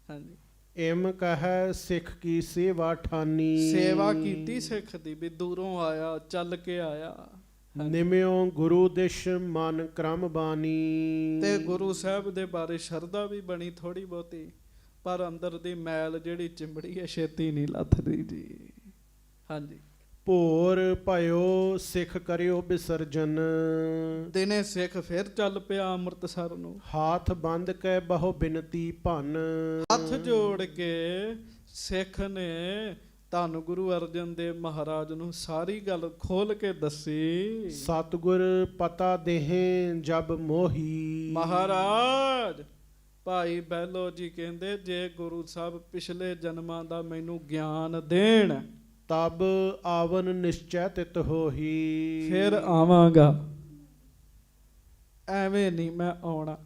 ਹਾਂਜੀ। ਇਮ ਕਹੈ ਸਿੱਖ ਕੀ ਸੇਵਾ ਠਾਨੀ। ਸੇਵਾ ਕੀਤੀ ਸਿੱਖ ਦੀ, ਵੀ ਦੂਰੋਂ ਆਇਆ, ਚੱਲ ਕੇ ਆਇਆ। ਨਿਮਿਓ ਗੁਰੂ ਦਿਸ਼ ਮਨ ਕਰਮ ਬਾਣੀ। ਤੇ ਗੁਰੂ ਸਾਹਿਬ ਦੇ ਬਾਰੇ ਸ਼ਰਧਾ ਵੀ ਬਣੀ ਥੋੜੀ ਬਹੁਤੀ, ਪਰ ਅੰਦਰ ਦੀ ਮੈਲ ਜਿਹੜੀ ਚਿੰਬੜੀ ਹੈ ਛੇਤੀ ਨਹੀਂ ਲੱਥਦੀ ਜੀ। ਹਾਂਜੀ। ਭੋਰ ਭਇਓ ਸਿੱਖ ਕਰਿਓ ਵਿਸਰਜਨ। ਦਿਨੇ ਸਿੱਖ ਫਿਰ ਚੱਲ ਪਿਆ ਅੰਮ੍ਰਿਤਸਰ ਨੂੰ। ਹਾਥ ਬੰਦ ਕੇ ਬਹੁ ਬਿਨਤੀ ਭੰਨ। ਹੱਥ ਜੋੜ ਕੇ ਸਿੱਖ ਨੇ ਧੰਨ ਗੁਰੂ ਅਰਜਨ ਦੇਵ ਮਹਾਰਾਜ ਨੂੰ ਸਾਰੀ ਗੱਲ ਖੋਲ ਕੇ ਦੱਸੀ। ਸਤਿਗੁਰ ਪਤਾ ਦੇਹੇ ਜਬ ਮੋਹੀ। ਮਹਾਰਾਜ ਭਾਈ ਬਹਿਲੋ ਜੀ ਕਹਿੰਦੇ ਜੇ ਗੁਰੂ ਸਾਹਿਬ ਪਿਛਲੇ ਜਨਮਾਂ ਦਾ ਮੈਨੂੰ ਗਿਆਨ ਦੇਣ ਤਬ ਆਵਨ ਨਿਸ਼ਚੈ ਤਿਤ ਹੋਹੀ। ਫਿਰ ਆਵਾਂਗਾ, ਐਵੇਂ ਨਹੀਂ ਮੈਂ ਆਉਣਾ।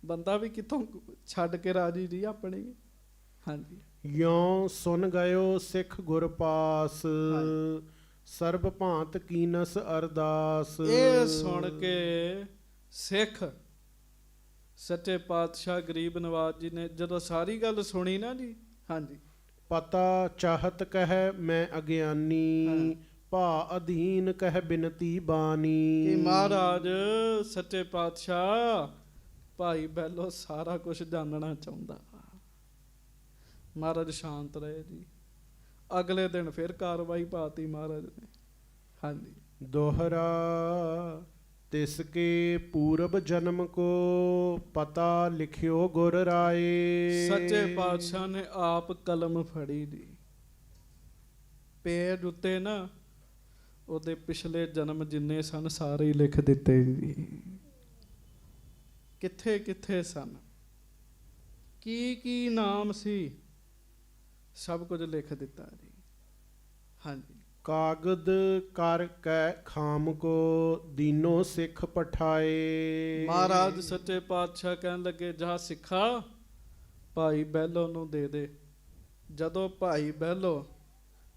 ਬੰਦਾ ਵੀ ਕਿੱਥੋਂ ਛੱਡ ਕੇ ਰਾਜੀ ਜੀ ਆਪਣੀ। ਹਾਂਜੀ। ਯੋਂ ਸੁਨ ਗਇਓ ਸਿੱਖ ਗੁਰ ਪਾਸ, ਸਰਬ ਭਾਂਤ ਕੀਨਸ ਅਰਦਾਸ। ਇਹ ਸੁਣ ਕੇ ਸਿੱਖ ਸੱਚੇ ਪਾਤਸ਼ਾਹ ਗਰੀਬ ਨਵਾਜ ਜੀ ਨੇ ਜਦੋਂ ਸਾਰੀ ਗੱਲ ਸੁਣੀ ਨਾ ਜੀ। ਹਾਂਜੀ। ਪਤਾ ਚਾਹਤ ਕਹਿ ਮੈਂ ਅਗਿਆਨੀ, ਭਾ ਅਧੀਨ ਕਹਿ ਬਿਨਤੀ ਬਾਣੀ। ਕਿ ਮਹਾਰਾਜ ਸੱਚੇ ਪਾਤਸ਼ਾਹ ਭਾਈ ਬਹਿਲੋ ਸਾਰਾ ਕੁਝ ਜਾਣਨਾ ਚਾਹੁੰਦਾ। ਮਹਾਰਾਜ ਸ਼ਾਂਤ ਰਹੇ ਜੀ। ਅਗਲੇ ਦਿਨ ਫਿਰ ਕਾਰਵਾਈ ਪਾਤੀ ਮਹਾਰਾਜ ਨੇ। ਹਾਂਜੀ। ਦੋਹਰਾ ਤਿਸਕੇ ਪੂਰਬ ਜਨਮ ਕੋ ਪਤਾ ਲਿਖਿਓ ਗੁਰ ਰਾਏ। ਸੱਚੇ ਪਾਤਸ਼ਾਹ ਨੇ ਆਪ ਕਲਮ ਫੜੀ ਜੀ। ਪੇਜ ਉੱਤੇ ਨਾ ਉਹਦੇ ਪਿਛਲੇ ਜਨਮ ਜਿੰਨੇ ਸਨ ਸਾਰੇ ਹੀ ਲਿਖ ਦਿੱਤੇ ਜੀ। ਕਿੱਥੇ ਕਿੱਥੇ ਸਨ, ਕੀ ਕੀ ਨਾਮ ਸੀ, ਸਭ ਕੁਝ ਲਿਖ ਦਿੱਤਾ ਜੀ। ਹਾਂਜੀ। ਕਾਗਦ ਕਰ ਕੈ ਖਾਮ ਕੋ ਦੀਨੋ ਸਿੱਖ ਪਠਾਏ। ਮਹਾਰਾਜ ਸੱਚੇ ਪਾਤਸ਼ਾਹ ਕਹਿਣ ਲੱਗੇ ਜਾ ਸਿੱਖਾ ਭਾਈ ਬਹਿਲੋ ਨੂੰ ਦੇ ਦੇ। ਜਦੋਂ ਭਾਈ ਬਹਿਲੋ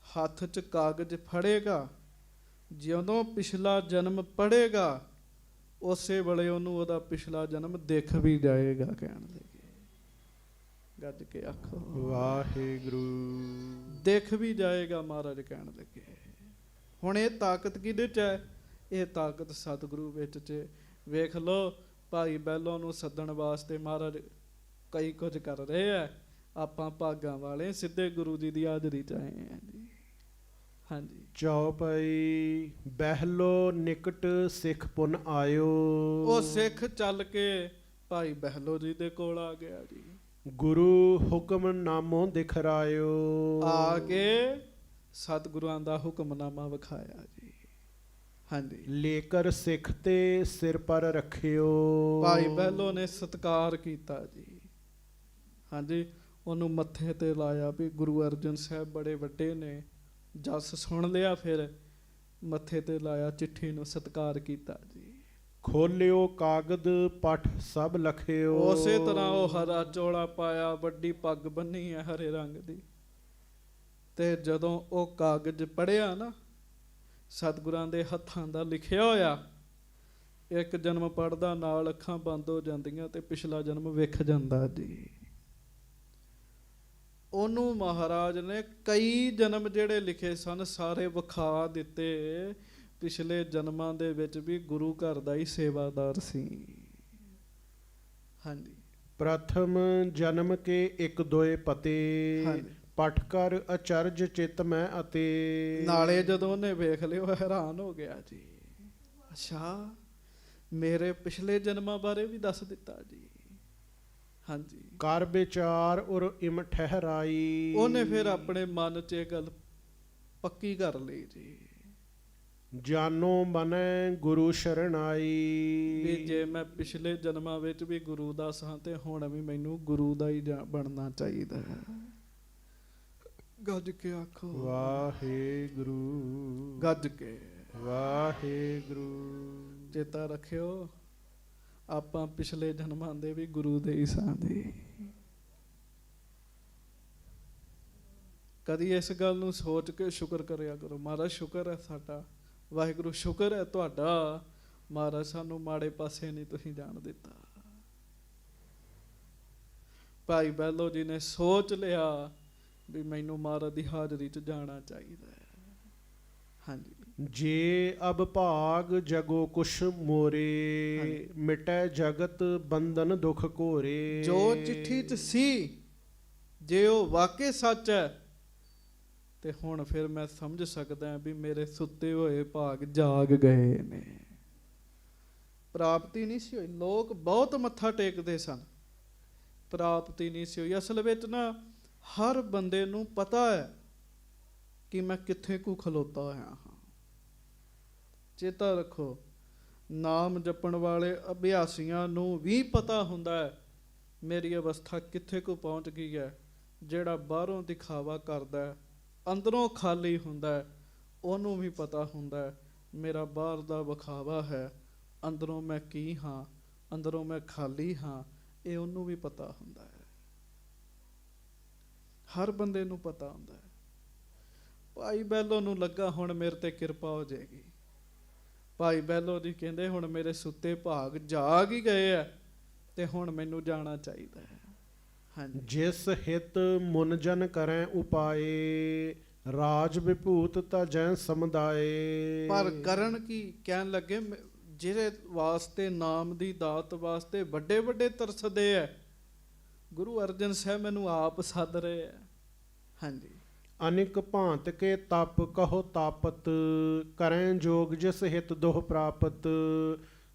ਹੱਥ 'ਚ ਕਾਗਜ਼ ਫੜੇਗਾ, ਜਦੋਂ ਪਿਛਲਾ ਜਨਮ ਪੜ੍ਹੇਗਾ ਉਸੇ ਵੇਲੇ ਉਹਨੂੰ ਉਹਦਾ ਪਿਛਲਾ ਜਨਮ ਦਿਖ ਵੀ ਜਾਏਗਾ। ਕਹਿਣ ਲੱਗੇ, ਗੱਜ ਕੇ ਆਖੋ ਵਾਹਿਗੁਰੂ। ਦਿਖ ਵੀ ਜਾਏਗਾ ਮਹਾਰਾਜ ਕਹਿਣ ਲੱਗੇ। ਹੁਣ ਇਹ ਤਾਕਤ ਕਿਹਦੇ 'ਚ ਹੈ? ਇਹ ਤਾਕਤ ਸਤਿਗੁਰੂ ਵਿੱਚ 'ਚ। ਵੇਖ ਲਓ ਭਾਈ ਬਹਿਲੋ ਨੂੰ ਸੱਦਣ ਵਾਸਤੇ ਮਹਾਰਾਜ ਕਈ ਕੁਝ ਕਰ ਰਹੇ ਆ। ਆਪਾਂ ਭਾਗਾਂ ਵਾਲੇ ਸਿੱਧੇ ਗੁਰੂ ਜੀ ਦੀ ਹਾਜ਼ਰੀ 'ਚ ਆਏ ਹਾਂ ਜੀ। ਹਾਂਜੀ। ਚੌਪਈ ਬਹਿਲੋ ਨਿਕਟ ਸਿੱਖ ਪੁਨ ਆਇਓ। ਉਹ ਸਿੱਖ ਚੱਲ ਕੇ ਭਾਈ ਬਹਿਲੋ ਜੀ ਦੇ ਕੋਲ ਆ ਗਿਆ ਜੀ। ਗੁਰੂ ਹੁਕਮ ਨਾਮੋ ਦਿਖਰਾਇਓ। ਆ ਕੇ ਸਤਿਗੁਰਾਂ ਦਾ ਹੁਕਮਨਾਮਾ ਵਿਖਾਇਆ ਜੀ। ਹਾਂਜੀ। ਲੇਕਰ ਸਿੱਖ ਤੇ ਸਿਰ ਪਰ ਰੱਖਿਓ। ਭਾਈ ਬਹਿਲੋ ਨੇ ਸਤਿਕਾਰ ਕੀਤਾ ਜੀ। ਹਾਂਜੀ। ਉਹਨੂੰ ਮੱਥੇ ਤੇ ਲਾਇਆ ਵੀ ਗੁਰੂ ਅਰਜਨ ਸਾਹਿਬ ਬੜੇ ਵੱਡੇ ਨੇ। ਜਸ ਸੁਣ ਲਿਆ, ਫਿਰ ਮੱਥੇ ਤੇ ਲਾਇਆ, ਚਿੱਠੀ ਨੂੰ ਸਤਿਕਾਰ ਕੀਤਾ ਜੀ। ਖੋਲਿਓ ਕਾਗਦ ਪਠ ਸਭ ਲਖਿਓ। ਉਸੇ ਤਰ੍ਹਾਂ ਉਹ ਹਰਾ ਚੋਲਾ ਪਾਇਆ, ਵੱਡੀ ਪੱਗ ਬੰਨੀ ਹੈ ਹਰੇ ਰੰਗ ਦੀ। ਤੇ ਜਦੋਂ ਉਹ ਕਾਗਜ਼ ਪੜ੍ਹਿਆ ਨਾ, ਸਤਿਗੁਰਾਂ ਦੇ ਹੱਥਾਂ ਦਾ ਲਿਖਿਆ ਹੋਇਆ, ਇੱਕ ਜਨਮ ਪੜ੍ਹਦਾ ਨਾਲ ਅੱਖਾਂ ਬੰਦ ਹੋ ਜਾਂਦੀਆਂ ਤੇ ਪਿਛਲਾ ਜਨਮ ਵਿਖ ਜਾਂਦਾ ਜੀ। ਉਹਨੂੰ ਮਹਾਰਾਜ ਨੇ ਕਈ ਜਨਮ ਜਿਹੜੇ ਲਿਖੇ ਸਨ ਸਾਰੇ ਵਿਖਾ ਦਿੱਤੇ ਪਿਛਲੇ ਜਨਮਾਂ ਦੇ ਵਿੱਚ ਵੀ ਗੁਰੂ ਘਰ ਦਾ ਹੀ ਸੇਵਾਦਾਰ ਸੀ। ਹਾਂਜੀ। ਪ੍ਰਥਮ ਜਨਮ ਕੇ ਇੱਕ ਦੋਏ ਪਤੇ, ਹਾਂਜੀ। ਪਟ ਕਰ ਅਚਰਜ ਚਿਤ ਮੈਂ ਅਤੇ। ਨਾਲੇ ਜਦੋਂ ਉਹਨੇ ਵੇਖ ਲਿਆ ਉਹ ਹੈਰਾਨ ਹੋ ਗਿਆ ਜੀ, ਅੱਛਾ ਮੇਰੇ ਪਿਛਲੇ ਜਨਮਾਂ ਬਾਰੇ ਵੀ ਦੱਸ ਦਿੱਤਾ ਜੀ। ਹਾਂਜੀ। ਕਰ ਵਿਚਾਰ ਔਰ ਇਮ ਠਹਿਰਾਈ, ਉਹਨੇ ਫਿਰ ਆਪਣੇ ਮਨ 'ਚ ਇਹ ਗੱਲ ਪੱਕੀ ਕਰ ਲਈ ਜੀ, ਜਾਨੋ ਮਨੈ ਗੁਰੂ ਸ਼ਰਣਾਈ। ਵੀ ਜੇ ਮੈਂ ਪਿਛਲੇ ਜਨਮਾਂ ਵਿੱਚ ਵੀ ਗੁਰੂ ਦਾ ਸਾਂ ਤੇ ਹੁਣ ਵੀ ਮੈਨੂੰ ਗੁਰੂ ਦਾ ਹੀ ਬਣਨਾ ਚਾਹੀਦਾ ਹੈ। ਗੱਜ ਕੇ ਆਖੋ ਵਾਹਿਗੁਰੂ, ਗੱਜ ਕੇ ਵਾਹਿਗੁਰੂ। ਚੇਤਾ ਰੱਖਿਓ ਆਪਾਂ ਪਿਛਲੇ ਜਨਮਾਂ ਦੇ ਵੀ ਗੁਰੂ ਦੇ ਹੀ ਸਾਂ ਦੇ। ਕਦੀ ਇਸ ਗੱਲ ਨੂੰ ਸੋਚ ਕੇ ਸ਼ੁਕਰ ਕਰਿਆ ਕਰੋ, ਮਹਾਰਾਜ ਸ਼ੁਕਰ ਹੈ ਸਾਡਾ, ਵਾਹਿਗੁਰੂ ਸ਼ੁਕਰ ਹੈ ਤੁਹਾਡਾ, ਮਹਾਰਾਜ ਸਾਨੂੰ ਮਾੜੇ ਪਾਸੇ ਨਹੀਂ ਤੁਸੀਂ ਜਾਣ ਦਿੱਤਾ। ਭਾਈ ਬਹਿਲੋ ਜੀ ਨੇ ਸੋਚ ਲਿਆ ਵੀ ਮੈਨੂੰ ਮਹਾਰਾਜ ਦੀ ਹਾਜ਼ਰੀ 'ਚ ਜਾਣਾ ਚਾਹੀਦਾ ਹੈ। ਹਾਂਜੀ। ਜੇ ਅਬ ਭਾਗ ਜਗੋ ਕੁਛ ਮੋਰੇ, ਮਿਟੈ ਜਗਤ ਬੰਧਨ ਦੁਖ ਘੋਰੇ। ਜੋ ਚਿੱਠੀ 'ਚ ਸੀ ਜੇ ਉਹ ਵਾਕਈ ਸੱਚ ਹੈ ਤੇ ਹੁਣ ਫਿਰ ਮੈਂ ਸਮਝ ਸਕਦਾ ਵੀ ਮੇਰੇ ਸੁੱਤੇ ਹੋਏ ਭਾਗ ਜਾਗ ਗਏ ਨੇ। ਪ੍ਰਾਪਤੀ ਨਹੀਂ ਸੀ ਹੋਈ, ਲੋਕ ਬਹੁਤ ਮੱਥਾ ਟੇਕਦੇ ਸਨ, ਪ੍ਰਾਪਤੀ ਨਹੀਂ ਸੀ ਹੋਈ। ਅਸਲ ਵਿੱਚ ਨਾ ਹਰ ਬੰਦੇ ਨੂੰ ਪਤਾ ਹੈ ਕਿ ਮੈਂ ਕਿੱਥੇ ਕੁ ਖਲੋਤਾ ਹੋਇਆ ਹਾਂ। ਚੇਤਾ ਰੱਖੋ, ਨਾਮ ਜਪਣ ਵਾਲੇ ਅਭਿਆਸੀਆਂ ਨੂੰ ਵੀ ਪਤਾ ਹੁੰਦਾ ਹੈ ਮੇਰੀ ਅਵਸਥਾ ਕਿੱਥੇ ਕੁ ਪਹੁੰਚ ਗਈ ਹੈ। ਜਿਹੜਾ ਬਾਹਰੋਂ ਦਿਖਾਵਾ ਕਰਦਾ ਅੰਦਰੋਂ ਖਾਲੀ ਹੁੰਦਾ ਉਹਨੂੰ ਵੀ ਪਤਾ ਹੁੰਦਾ ਮੇਰਾ ਬਾਹਰ ਦਾ ਵਿਖਾਵਾ ਹੈ, ਅੰਦਰੋਂ ਮੈਂ ਕੀ ਹਾਂ, ਅੰਦਰੋਂ ਮੈਂ ਖਾਲੀ ਹਾਂ, ਇਹ ਉਹਨੂੰ ਵੀ ਪਤਾ ਹੁੰਦਾ ਹੈ। ਹਰ ਬੰਦੇ ਨੂੰ ਪਤਾ ਹੁੰਦਾ ਹੈ। ਭਾਈ ਬਹਿਲੋ ਨੂੰ ਲੱਗਾ ਹੁਣ ਮੇਰੇ ਤੇ ਕਿਰਪਾ ਹੋ ਜਾਏਗੀ। ਭਾਈ ਬਹਿਲੋ ਜੀ ਕਹਿੰਦੇ ਹੁਣ ਮੇਰੇ ਸੁੱਤੇ ਭਾਗ ਜਾਗ ਹੀ ਗਏ ਹੈ ਤੇ ਹੁਣ ਮੈਨੂੰ ਜਾਣਾ ਚਾਹੀਦਾ ਹੈ। ਹਾਂਜੀ। ਜਿਸ ਹਿਤ ਮੁਨ ਜਨ ਕਰੈ ਉਪਾਏ, ਰਾਜ ਵਿਭੂਤ ਤਜੈ ਸਮੁਦਾਏ। ਪਰ ਕਰਨ ਕੀ ਕਹਿਣ ਲੱਗੇ, ਜਿਹਦੇ ਵਾਸਤੇ ਨਾਮ ਦੀ ਦਾਤ ਵਾਸਤੇ ਵੱਡੇ ਵੱਡੇ ਤਰਸਦੇ ਹੈ, ਗੁਰੂ ਅਰਜਨ ਸਾਹਿਬ ਮੈਨੂੰ ਆਪ ਸੱਦ ਰਹੇ ਹੈ। ਹਾਂਜੀ। ਅਨਿਕ ਭਾਂਤ ਕੇ ਤਪ ਕਹੋ ਤਾਪਤ, ਕਰੈ ਜੋਗ ਜਿਸ ਹਿਤ ਦੋਹ ਪ੍ਰਾਪਤ।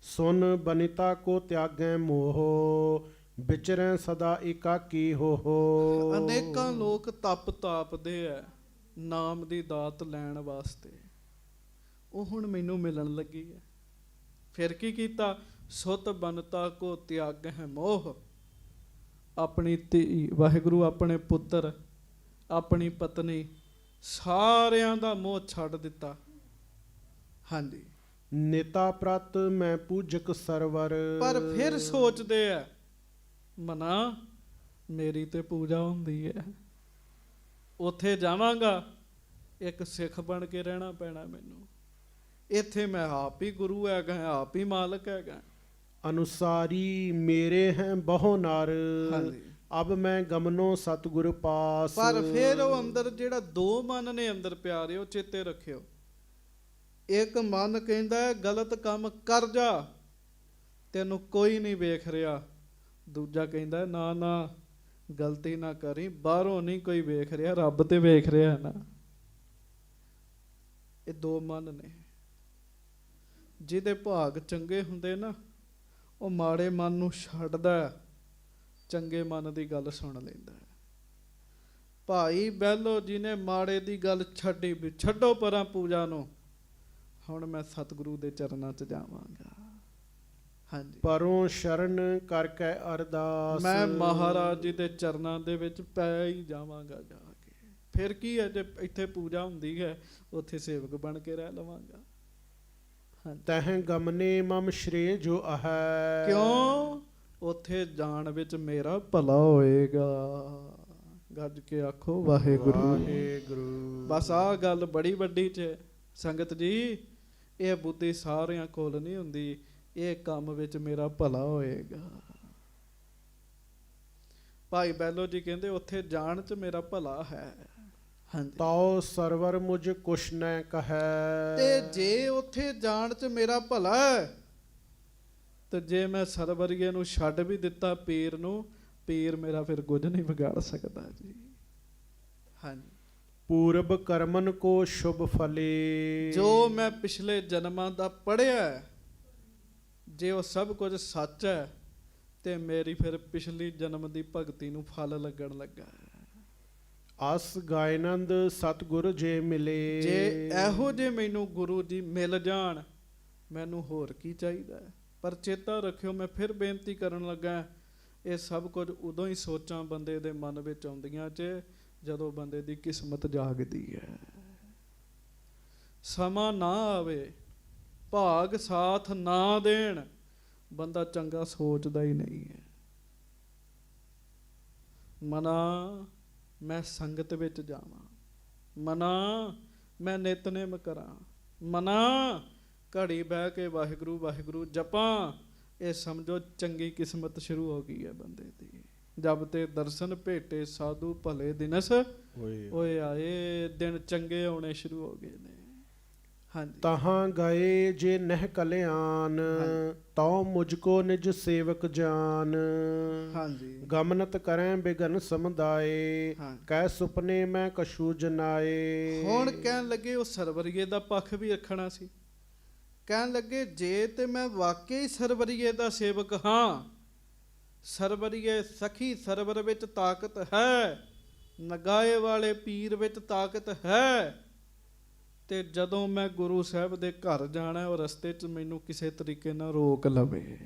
ਸੁਨ ਬਨਿਤਾ ਕੋ ਤਿਆਗੈ ਮੋਹ, ਵਿਚਰੈ ਸਦਾ ਇਕਾਕੀ ਹੋ। ਅਨੇਕਾਂ ਲੋਕ ਤਪ ਤਾਪਦੇ ਹੈ ਨਾਮ ਦੀ ਦਾਤ ਲੈਣ ਵਾਸਤੇ, ਉਹ ਹੁਣ ਮੈਨੂੰ ਮਿਲਣ ਲੱਗੀ ਹੈ। ਫਿਰ ਕੀ ਕੀਤਾ, ਸੁਤ ਬਨਤਾ ਕੋ ਤਿਆਗੈ ਮੋਹ। ਆਪਣੀ ਧੀ, ਵਾਹਿਗੁਰੂ ਆਪਣੇ ਪੁੱਤਰ, ਆਪਣੀ ਪਤਨੀ, ਸਾਰਿਆਂ ਦਾ ਮੋਹ ਛੱਡ ਦਿੱਤਾ। ਹਾਂਜੀ। ਨੇਤਾ ਪ੍ਰਤ ਮੈਂ ਪੂਜਕ ਸਰਵਰ। ਪਰ ਫਿਰ ਸੋਚਦੇ ਆ ਮਨਾ ਮੇਰੀ ਤੇ ਪੂਜਾ ਹੁੰਦੀ ਹੈ, ਉੱਥੇ ਜਾਵਾਂਗਾ ਇੱਕ ਸਿੱਖ ਬਣ ਕੇ ਰਹਿਣਾ ਪੈਣਾ ਮੈਨੂੰ, ਇੱਥੇ ਮੈਂ ਆਪ ਹੀ ਗੁਰੂ ਹੈਗਾ, ਆਪ ਹੀ ਮਾਲਕ ਹੈਗਾ। ਅਨੁਸਾਰੀ ਮੇਰੇ ਹੈ ਬਹੁ ਨਰ, ਅਬ ਮੈਂ ਗਮਨੋ ਸਤਿਗੁਰ ਪਾਸ। ਪਰ ਫਿਰ ਉਹ ਅੰਦਰ ਜਿਹੜਾ ਦੋ ਮਨ ਨੇ ਅੰਦਰ ਪਿਆਰੇ, ਉਹ ਚੇਤੇ ਰੱਖਿਓ। ਇੱਕ ਮਨ ਕਹਿੰਦਾ ਗਲਤ ਕੰਮ ਕਰ ਜਾ, ਤੈਨੂੰ ਕੋਈ ਨਹੀਂ ਵੇਖ ਰਿਹਾ। ਦੂਜਾ ਕਹਿੰਦਾ ਨਾ ਨਾ ਗਲਤੀ ਨਾ ਕਰੀ, ਬਾਹਰੋਂ ਨਹੀਂ ਕੋਈ ਵੇਖ ਰਿਹਾ, ਰੱਬ ਤੇ ਵੇਖ ਰਿਹਾ ਨਾ। ਇਹ ਦੋ ਮਨ ਨੇ। ਜਿਹਦੇ ਭਾਗ ਚੰਗੇ ਹੁੰਦੇ ਨਾ ਉਹ ਮਾੜੇ ਮਨ ਨੂੰ ਛੱਡਦਾ, ਚੰਗੇ ਮਨ ਦੀ ਗੱਲ ਸੁਣ ਲੈਂਦਾ। ਭਾਈ ਬਹਿਲੋ ਜੀ ਨੇ ਮਾੜੇ ਦੀ ਗੱਲ ਛੱਡੀ, ਵੀ ਛੱਡੋ ਪਰਾਂ ਪੂਜਾ ਨੂੰ, ਹੁਣ ਮੈਂ ਸਤਿਗੁਰੂ ਦੇ ਚਰਨਾਂ 'ਚ ਜਾਵਾਂਗਾ। ਹਾਂਜੀ। ਪਰੋਂ ਸ਼ਰਨ ਕਰਕੇ ਅਰਦਾਸ, ਮੈਂ ਮਹਾਰਾਜ ਜੀ ਦੇ ਚਰਨਾਂ ਦੇ ਵਿੱਚ ਪੈ ਹੀ ਜਾਵਾਂਗਾ ਜਾ ਕੇ। ਫਿਰ ਕੀ ਹੈ, ਜੇ ਇੱਥੇ ਪੂਜਾ ਹੁੰਦੀ ਹੈ ਉੱਥੇ ਸੇਵਕ ਬਣ ਕੇ ਰਹਿ ਲਵਾਂਗਾ। ਤਹਿ ਗਮਨੇ ਮਮ ਸ਼੍ਰੇ ਜੋ ਹੈ। ਕਿਉਂ? ਉੱਥੇ ਜਾਣ ਵਿੱਚ ਮੇਰਾ ਭਲਾ ਹੋਏਗਾ। ਗੱਜ ਕੇ ਆਖੋ ਵਾਹਿਗੁਰੂ ਵਾਹਿਗੁਰੂ। ਬਸ ਆਹ ਗੱਲ ਬੜੀ ਵੱਡੀ 'ਚ ਸੰਗਤ ਜੀ, ਇਹ ਬੁੱਧੀ ਸਾਰਿਆਂ ਕੋਲ ਨਹੀਂ ਹੁੰਦੀ। ਇਹ ਕੰਮ ਵਿੱਚ ਮੇਰਾ ਭਲਾ ਹੋਏਗਾ। ਭਾਈ ਬਹਿਲੋ ਜੀ ਕਹਿੰਦੇ ਉੱਥੇ ਜਾਣ 'ਚ ਮੇਰਾ ਭਲਾ ਹੈ। ਹਾਂਜੀ। ਤਉ ਸਰਵਰ ਮੁਝ ਕੁਛ ਨ ਕਹੈ। ਤੇ ਜੇ ਉੱਥੇ ਜਾਣ 'ਚ ਮੇਰਾ ਭਲਾ ਹੈ, ਤੇ ਜੇ ਮੈਂ ਸਰਵਰੀਏ ਨੂੰ ਛੱਡ ਵੀ ਦਿੱਤਾ ਪੀਰ ਨੂੰ, ਪੀਰ ਮੇਰਾ ਫਿਰ ਕੁਝ ਨਹੀਂ ਵਿਗਾੜ ਸਕਦਾ ਜੀ। ਹਾਂਜੀ। ਪੂਰਬ ਕਰਮਨ ਕੋ ਸ਼ੁਭ ਫਲੇ। ਜੋ ਮੈਂ ਪਿਛਲੇ ਜਨਮਾਂ ਦਾ ਪੜ੍ਹਿਆ, ਜੇ ਉਹ ਸਭ ਕੁਝ ਸੱਚ ਹੈ, ਤੇ ਮੇਰੀ ਫਿਰ ਪਿਛਲੀ ਜਨਮ ਦੀ ਭਗਤੀ ਨੂੰ ਫਲ ਲੱਗਣ ਲੱਗਾ। ਅਸ ਗਾਇਨੰਦ ਸਤਿਗੁਰ ਜੇ ਮਿਲੇ। ਜੇ ਇਹੋ ਜੇ ਮੈਨੂੰ ਗੁਰੂ ਜੀ ਮਿਲ ਜਾਣ, ਮੈਨੂੰ ਹੋਰ ਕੀ ਚਾਹੀਦਾ ਹੈ। ਪਰ ਚੇਤਾ ਰੱਖਿਓ, ਮੈਂ ਫਿਰ ਬੇਨਤੀ ਕਰਨ ਲੱਗਾ, ਇਹ ਸਭ ਕੁਝ ਉਦੋਂ ਹੀ ਸੋਚਾਂ ਬੰਦੇ ਦੇ ਮਨ ਵਿੱਚ ਆਉਂਦੀਆਂ 'ਚ ਜਦੋਂ ਬੰਦੇ ਦੀ ਕਿਸਮਤ ਜਾਗਦੀ ਹੈ। ਸਮਾਂ ਨਾ ਆਵੇ, ਭਾਗ ਸਾਥ ਨਾ ਦੇਣ, ਬੰਦਾ ਚੰਗਾ ਸੋਚਦਾ ਹੀ ਨਹੀਂ ਹੈ। ਮਨਾ ਮੈਂ ਸੰਗਤ ਵਿੱਚ ਜਾਵਾਂ, ਮਨਾ ਮੈਂ ਨਿਤਨੇਮ ਕਰਾਂ, ਮਨਾ ਘੜੀ ਬਹਿ ਕੇ ਵਾਹਿਗੁਰੂ ਵਾਹਿਗੁਰੂ ਜਪਾਂ, ਇਹ ਸਮਝੋ ਚੰਗੀ ਕਿਸਮਤ ਸ਼ੁਰੂ ਹੋ ਗਈ ਹੈ ਬੰਦੇ ਦੀ। ਜਬ ਤੇ ਦਰਸ਼ਨ ਭੇਟੇ ਸਾਧੂ ਭਲੇ ਦਿਨਸ ਓਏ ਆਏ, ਦਿਨ ਚੰਗੇ ਆਉਣੇ ਸ਼ੁਰੂ ਹੋ ਗਏ ਨੇ। ਹਾਂਜੀ। ਤਹਾਂ ਗਏ ਜੇ ਨਹਿ ਕਲਿਆਣ, ਤਉ ਮੁਝ ਕੋ ਨਿਜ ਸੇਵਕ ਜਾਨ। ਹਾਂਜੀ। ਗਮਨਤ ਕਰੈ ਬਿਗਨ ਸਮੁਦਾਏ, ਕਹਿ ਸੁਪਨੇ ਮੈਂ ਕਛੂ ਜਨਾਏ। ਹੁਣ ਕਹਿਣ ਲੱਗੇ ਉਹ ਸਰਵਰੀਏ ਦਾ ਪੱਖ ਵੀ ਰੱਖਣਾ ਸੀ। ਕਹਿਣ ਲੱਗੇ ਜੇ ਤੇ ਮੈਂ ਵਾਕਈ ਸਰਵਰੀਏ ਦਾ ਸੇਵਕ ਹਾਂ, ਸਰਵਰੀਏ ਸਖੀ ਸਰਵਰ ਵਿੱਚ ਤਾਕਤ ਹੈ, ਨਗਾਏ ਵਾਲੇ ਪੀਰ ਵਿੱਚ ਤਾਕਤ ਹੈ, ਤੇ ਜਦੋਂ ਮੈਂ ਗੁਰੂ ਸਾਹਿਬ ਦੇ ਘਰ ਜਾਣਾ, ਉਹ ਰਸਤੇ 'ਚ ਮੈਨੂੰ ਕਿਸੇ ਤਰੀਕੇ ਨਾਲ ਰੋਕ ਲਵੇ,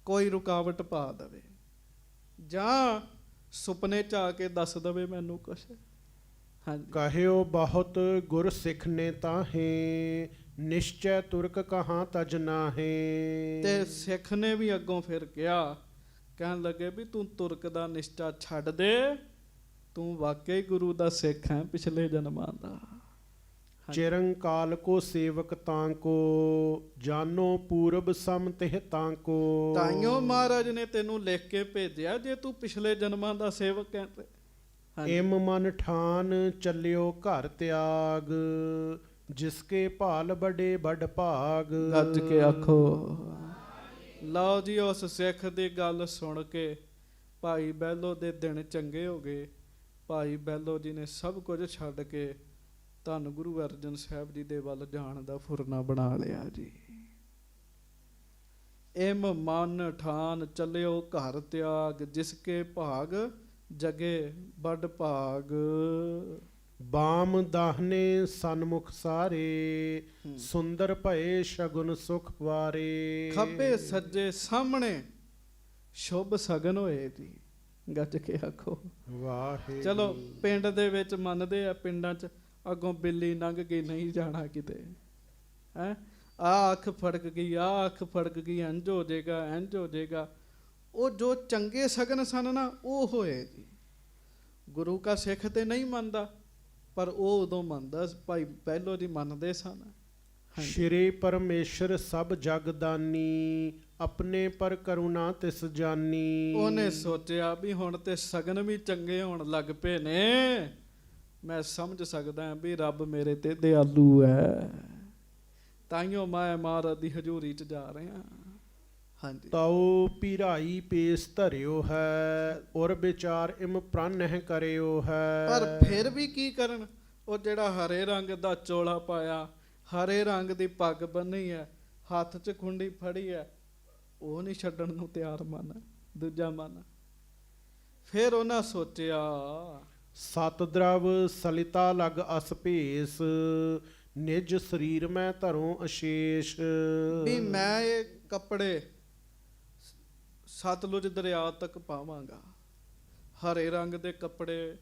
ਕੋਈ ਰੁਕਾਵਟ ਪਾ ਦੇਵੇ, ਜਾਂ ਸੁਪਨੇ 'ਚ ਆ ਕੇ ਦੱਸ ਦੇਵੇ ਮੈਨੂੰ ਕੁਛ। ਹਾਂਜੀ। ਕਹਿਓ ਬਹੁਤ ਗੁਰ ਸਿੱਖ ਨੇ ਤਾਹੇ, ਨਿਸ਼ਚੈ ਤੁਰਕ ਕਹਾਂ ਤਜ ਨਾਹੇ। ਤੇ ਸਿੱਖ ਨੇ ਵੀ ਅੱਗੋਂ ਫਿਰ ਕਿਹਾ, ਕਹਿਣ ਲੱਗੇ ਵੀ ਤੂੰ ਤੁਰਕ ਦਾ ਨਿਸ਼ਚਾ ਛੱਡ ਦੇ, ਤੂੰ ਵਾਕਈ ਗੁਰੂ ਦਾ ਸਿੱਖ ਹੈ ਪਿਛਲੇ ਜਨਮਾਂ ਦਾ। ਚਿਰੰਕਾਲ ਕੋ ਸੇਵਕ ਤਾਂ ਕੋ, ਜਾਨੋ ਪੂਰਬ ਸਮ ਤਿਹ ਤਾਂ ਕੋ। ਤਾਈਓ ਮਹਾਰਾਜ ਨੇ ਤੈਨੂੰ ਲਿਖ ਕੇ ਭੇਜਿਆ, ਜੇ ਤੂੰ ਪਿਛਲੇ ਜਨਮਾਂ ਦਾ ਸੇਵਕ ਹੈ। ਇਮ ਮਨ ਠਾਨ ਚੱਲਿਓ ਘਰ ਤਿਆਗ, ਜਿਸਕੇ ਭਾਲ ਬੜੇ ਬੜ ਭਾਗ। ਗੱਜ ਕੇ ਆਖੋ। ਲਓ ਜੀ, ਉਸ ਸਿੱਖ ਦੀ ਗੱਲ ਸੁਣ ਕੇ ਭਾਈ ਬਹਿਲੋ ਦੇ ਦਿਨ ਚੰਗੇ ਹੋ ਗਏ। ਭਾਈ ਬਹਿਲੋ ਜੀ ਨੇ ਸਭ ਕੁਝ ਛੱਡ ਕੇ ਧੰਨ ਗੁਰੂ ਅਰਜਨ ਸਾਹਿਬ ਜੀ ਦੇ ਵੱਲ ਜਾਣ ਦਾ ਫੁਰਨਾ ਬਣਾ ਲਿਆ ਜੀ। ਇਮ ਮਨ ਠਾਨ ਚੱਲਿਓ ਘਰ ਤਿਆਗ, ਜਿਸਕੇ ਭਾਗ ਜਗੇ ਬੜ ਭਾਗ। ਬਾਮ ਦਾਹਨੇ ਸਨਮੁਖ ਸਾਰੇ, ਸੁੰਦਰ ਭਏ ਸ਼ਗੁਨ ਸੁਖ ਵਾਰੇ। ਖੱਬੇ ਸੱਜੇ ਸਾਹਮਣੇ ਸ਼ੁਭ ਸਗਨ ਹੋਏ ਜੀ। ਗੱਜ ਕੇ ਆਖੋ ਵਾਹਿਗੁਰੂ। ਚਲੋ ਪਿੰਡ ਦੇ ਵਿੱਚ ਮੰਨਦੇ ਆ, ਪਿੰਡਾਂ 'ਚ ਅੱਗੋਂ ਬਿੱਲੀ ਲੰਘ ਗਈ, ਨਹੀਂ ਜਾਣਾ ਕਿਤੇ, ਹੈ ਆਹ ਅੱਖ ਫੜਕ ਗਈ, ਆਹ ਅੱਖ ਫੜਕ ਗਈ, ਇੰਝ ਹੋ ਜਾਏਗਾ, ਇੰਝ ਹੋ ਜਾਏਗਾ। ਉਹ ਜੋ ਚੰਗੇ ਸਗਨ ਸਨ ਨਾ, ਉਹ ਹੋਏ ਜੀ। ਗੁਰੂ ਕਾ ਸਿੱਖ ਤੇ ਨਹੀਂ ਮੰਨਦਾ, ਪਰ ਉਹ ਉਦੋਂ ਮੰਨਦਾ। ਭਾਈ ਪਹਿਲੋ ਜੀ ਮੰਨਦੇ ਸਨ। ਸ਼੍ਰੀ ਪਰਮੇਸ਼ਰ ਸਭ ਜਗ ਦਾਨੀ, ਆਪਣੇ ਪਰ ਕਰੁਣਾ ਤਿਸ ਜਾਨੀ। ਉਹਨੇ ਸੋਚਿਆ ਵੀ ਹੁਣ ਤੇ ਸਗਨ ਵੀ ਚੰਗੇ ਹੋਣ ਲੱਗ ਪਏ ਨੇ, ਮੈਂ ਸਮਝ ਸਕਦਾ ਵੀ ਰੱਬ ਮੇਰੇ ਤੇ ਦਿਆਲੂ ਹੈ, ਤਾਈਓ ਮੈਂ ਮਹਾਰਾਜ ਦੀ ਹਜ਼ੂਰੀ 'ਚ ਜਾ ਰਿਹਾ। ਹਾਂਜੀ। ਤਉ ਪੀਰਾਈ ਪੇਸ ਧਰਿਓ ਹੈ, ਔਰ ਵਿਚਾਰ ਇਮ ਪ੍ਰਣਹਿ ਕਰਿਓ ਹੈ। ਪਰ ਫਿਰ ਵੀ ਕੀ ਕਰਨ, ਉਹ ਜਿਹੜਾ ਹਰੇ ਰੰਗ ਦਾ ਚੋਲਾ ਪਾਇਆ, ਹਰੇ ਰੰਗ ਦੀ ਪੱਗ ਬੰਨੀ ਹੈ, ਹੱਥ 'ਚ ਖੁੰਡੀ ਫੜੀ ਹੈ, ਉਹ ਨਹੀਂ ਛੱਡਣ ਨੂੰ ਤਿਆਰ ਮਨ, ਦੂਜਾ ਮਨ। ਫਿਰ ਉਹਨਾਂ ਸੋਚਿਆ, ਸਤ ਦਰਵ ਸਲਿਤਾ ਲਗ ਅਸ ਭੇਸ, ਨਿਜ ਸਰੀਰ ਮੈਂ ਧਰੋਂ ਅਸ਼ੇਸ਼। ਵੀ ਮੈਂ ਇਹ ਕੱਪੜੇ ਸਤਲੁਜ ਦਰਿਆ ਤੱਕ ਪਾਵਾਂਗਾ, ਹਰੇ ਰੰਗ ਦੇ ਕੱਪੜੇ,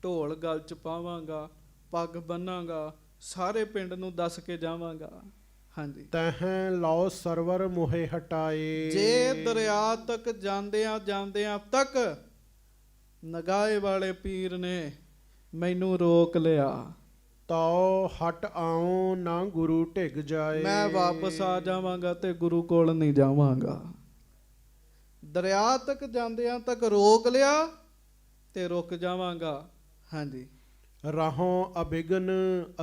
ਢੋਲ ਗਲ 'ਚ ਪਾਵਾਂਗਾ, ਪੱਗ ਬੰਨਾਂਗਾ, ਸਾਰੇ ਪਿੰਡ ਨੂੰ ਦੱਸ ਕੇ ਜਾਵਾਂਗਾ। ਹਾਂਜੀ। ਤਹਿ ਲਓ ਸਰਵਰ ਮੋਹਿ ਹਟਾਏ। ਜੇ ਦਰਿਆ ਤੱਕ ਜਾਂਦਿਆਂ ਤੱਕ ਨਗਾਏ ਵਾਲੇ ਪੀਰ ਨੇ ਮੈਨੂੰ ਰੋਕ ਲਿਆ, ਤਉ ਹਟ ਆਉ ਨਾ ਗੁਰੂ ਢਿਗ ਜਾਏ। ਮੈਂ ਵਾਪਸ ਆ ਜਾਵਾਂਗਾ ਤੇ ਗੁਰੂ ਕੋਲ ਨਹੀਂ ਜਾਵਾਂਗਾ। ਦਰਿਆ ਤੱਕ ਜਾਂਦਿਆਂ ਤੱਕ ਰੋਕ ਲਿਆ ਤੇ ਰੁਕ ਜਾਵਾਂਗਾ। ਹਾਂਜੀ। ਰਹੋਂ ਅਬਿਗਨ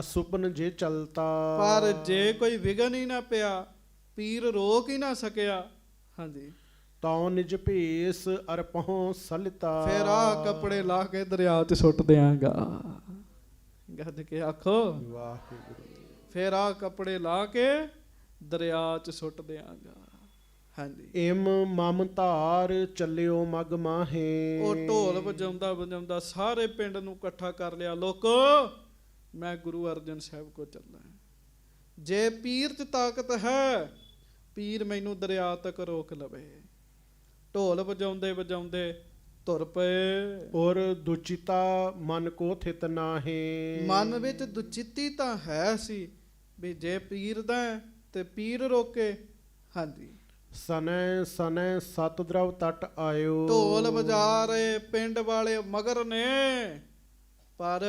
ਅਸੁਪਨ ਜੇ ਚਲਤਾ। ਪਰ ਜੇ ਕੋਈ ਵਿਗਨ ਹੀ ਨਾ ਪਿਆ, ਪੀਰ ਰੋਕ ਹੀ ਨਾ ਸਕਿਆ, ਹਾਂਜੀ, ਤਉ ਨਿਜ ਭੇਸ ਅਰਪਹੁ ਸਲਿਤਾ। ਫਿਰ ਆ ਕੱਪੜੇ ਲਾ ਕੇ ਦਰਿਆ 'ਚ ਸੁੱਟ ਦਿਆਂਗਾ। ਗੱਜ ਕੇ ਆਖੋ ਵਾਹਿਗੁਰੂ। ਫਿਰ ਆ ਕੱਪੜੇ ਲਾ ਕੇ ਦਰਿਆ 'ਚ ਸੁੱਟ ਦਿਆਂਗਾ। ਹਾਂਜੀ, ਇਮ ਮਮ ਧਾਰ ਚੱਲਿਓ ਮਗ ਮਾਹੇ। ਉਹ ਢੋਲ ਵਜਾਉਂਦਾ ਵਜਾਉਂਦਾ ਸਾਰੇ ਪਿੰਡ ਨੂੰ ਇਕੱਠਾ ਕਰ ਲਿਆ। ਲੋਕੋ, ਮੈਂ ਗੁਰੂ ਅਰਜਨ ਸਾਹਿਬ ਕੋ ਚੱਲਾਂ। ਜੇ ਪੀਰ 'ਚ ਤਾਕਤ ਹੈ, ਪੀਰ ਮੈਨੂੰ ਦਰਿਆ ਤੱਕ ਰੋਕ ਲਵੇ। ਢੋਲ ਵਜਾਉਂਦੇ ਵਜਾਉਂਦੇ ਤੁਰ ਪਏ। ਔਰ ਦੁਚਿਤਾ ਮਨ ਕੋ ਥਿਤ ਨਾਹੇ। ਮਨ ਵਿੱਚ ਦੁਚਿੱਤੀ ਤਾਂ ਹੈ ਸੀ ਵੀ ਜੇ ਪੀਰ ਦਾ ਤੇ ਪੀਰ ਰੋਕੇ। ਹਾਂਜੀ, ਸਨੈ ਸਨੈ ਸਤ ਦਰਵ ਤਟ ਆਇਓ। ਢੋਲ ਵਜਾ ਰਹੇ ਪਿੰਡ ਵਾਲੇ ਮਗਰ ਨੇ, ਪਰ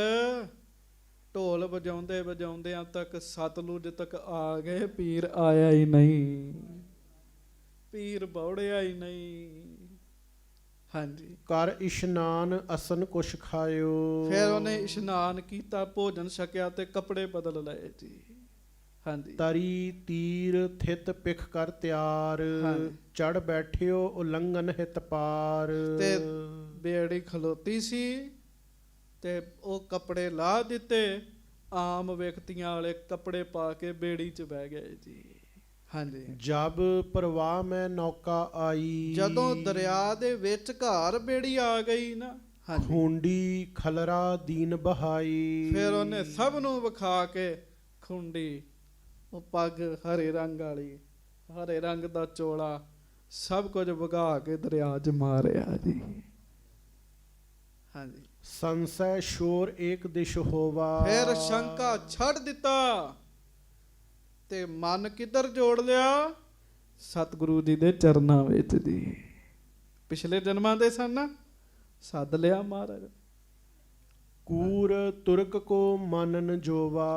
ਢੋਲ ਵਜਾਉਂਦੇ ਵਜਾਉਂਦਿਆਂ ਤੱਕ ਸਤਲੁਜ ਤੱਕ ਆ ਗਏ। ਪੀਰ ਆਇਆ ਹੀ ਨਹੀਂ, ਪੀਰ ਬੌੜਿਆ ਹੀ ਨਹੀਂ। ਹਾਂਜੀ, ਕਰ ਇਸ਼ਨਾਨ ਅਸਨ ਕੁਛ ਖਾਇਓ। ਫਿਰ ਉਹਨੇ ਇਸ਼ਨਾਨ ਕੀਤਾ, ਭੋਜਨ ਛਕਿਆ ਤੇ ਕੱਪੜੇ ਬਦਲ ਲਏ ਜੀ। ਹਾਂਜੀ, ਤਰੀ ਤੀਰ ਥਿਤ ਪਿਖ ਕਰ ਤਿਆਰ। ਚੜ ਬੈਠਿਓ ਉਲੰਘਨ ਹਿਤ ਪਾਰ। ਤੇ ਬੇੜੀ ਖਲੋਤੀ ਸੀ ਤੇ ਉਹ ਕੱਪੜੇ ਲਾ ਦਿੱਤੇ। ਆਮ ਵਿਅਕਤੀਆਂ ਵਾਲੇ ਕੱਪੜੇ ਪਾ ਕੇ ਬੇੜੀ 'ਚ ਬਹਿ ਗਏ ਜੀ। ਹਾਂਜੀ, ਜਬ ਪ੍ਰਵਾਹ ਮੈਂ ਨੌਕਾ ਆਈ। ਜਦੋਂ ਦਰਿਆ ਦੇ ਵਿੱਚ ਘਰ ਬੇੜੀ ਆ ਗਈ ਨਾ, ਹਾਂਜੀ, ਖੁੰਡੀ ਖਲਰਾ ਦੀਨ ਬਹਾਈ। ਫਿਰ ਉਹਨੇ ਸਭ ਨੂੰ ਵਿਖਾ ਕੇ ਖੁੰਡੀ, ਉਹ ਪੱਗ ਹਰੇ ਰੰਗ ਵਾਲੀ, ਹਰੇ ਰੰਗ ਦਾ ਚੋਲਾ, ਸਭ ਕੁਝ ਵਗਾ ਕੇ ਦਰਿਆ 'ਚ ਮਾਰਿਆ ਜੀ। ਹਾਂਜੀ, ਸੰਸੈ ਸ਼ੋਰ ਏਕ ਦਿਸ਼ ਹੋਵਾ। ਫਿਰ ਸ਼ੰਕਾ ਛੱਡ ਦਿੱਤਾ ਤੇ ਮਨ ਕਿੱਧਰ ਜੋੜ ਲਿਆ? ਸਤਿਗੁਰੂ ਜੀ ਦੇ ਚਰਨਾਂ ਵਿੱਚ ਜੀ। ਪਿਛਲੇ ਜਨਮਾਂ ਦੇ ਸਨ ਨਾ, ਸੱਦ ਲਿਆ ਮਹਾਰਾਜ। ਕੂਰ ਤੁਰਕ ਕੋ ਮਨਨ ਜੋਵਾ।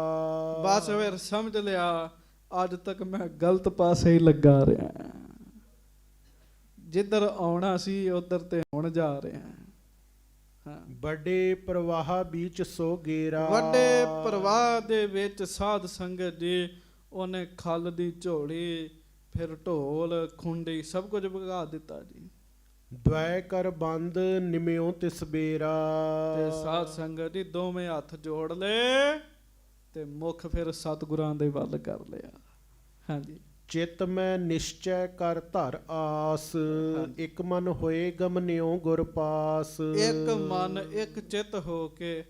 ਬਸ ਫਿਰ ਸਮਝ ਲਿਆ ਅੱਜ ਤੱਕ ਮੈਂ ਗਲਤ ਪਾਸੇ ਹੀ ਲੱਗਾ ਰਿਹਾ। ਜਿੱਧਰ ਆਉਣਾ ਸੀ ਉਧਰ ਤੇ ਹੁਣ ਜਾ ਰਿਹਾ। ਹਾਂ, ਵੱਡੇ ਪ੍ਰਵਾਹ ਵਿੱਚ ਸੋ ਗੇਰਾ। ਵੱਡੇ ਪ੍ਰਵਾਹ ਦੇ ਵਿੱਚ ਸਾਧ ਸੰਗਤ ਜੀ, ਉਹਨੇ ਖਲ ਦੀ ਝੋਲੀ, ਫਿਰ ਢੋਲ ਖੁੰਡੀ, ਸਭ ਕੁਝ ਵਗਾ ਦਿੱਤਾ ਜੀ। ਦ્વੈ ਕਰ ਬੰਦ ਨਿਮਿਓ ਤਿਸ ਬੇਰਾ। ਤੇ ਸਾਧ ਸੰਗਤ ਜੀ ਦੋਵੇਂ ਹੱਥ ਜੋੜ ਲਏ ਤੇ ਮੁਖ ਫਿਰ ਸਤਿਗੁਰਾਂ ਦੇ ਵੱਲ ਕਰ ਲਿਆ। ਹਾਂਜੀ, ਚਿਤ ਮੈਂ ਨਿਸ਼ਚੈ ਕਰ ਧਰ ਆਸ। ਇੱਕ ਮਨ ਹੋਏ ਗਮਨਿਓ ਗੁਰ ਪਾਸ। ਇੱਕ ਮਨ ਇੱਕ ਚਿੱਤ ਹੋ ਕੇ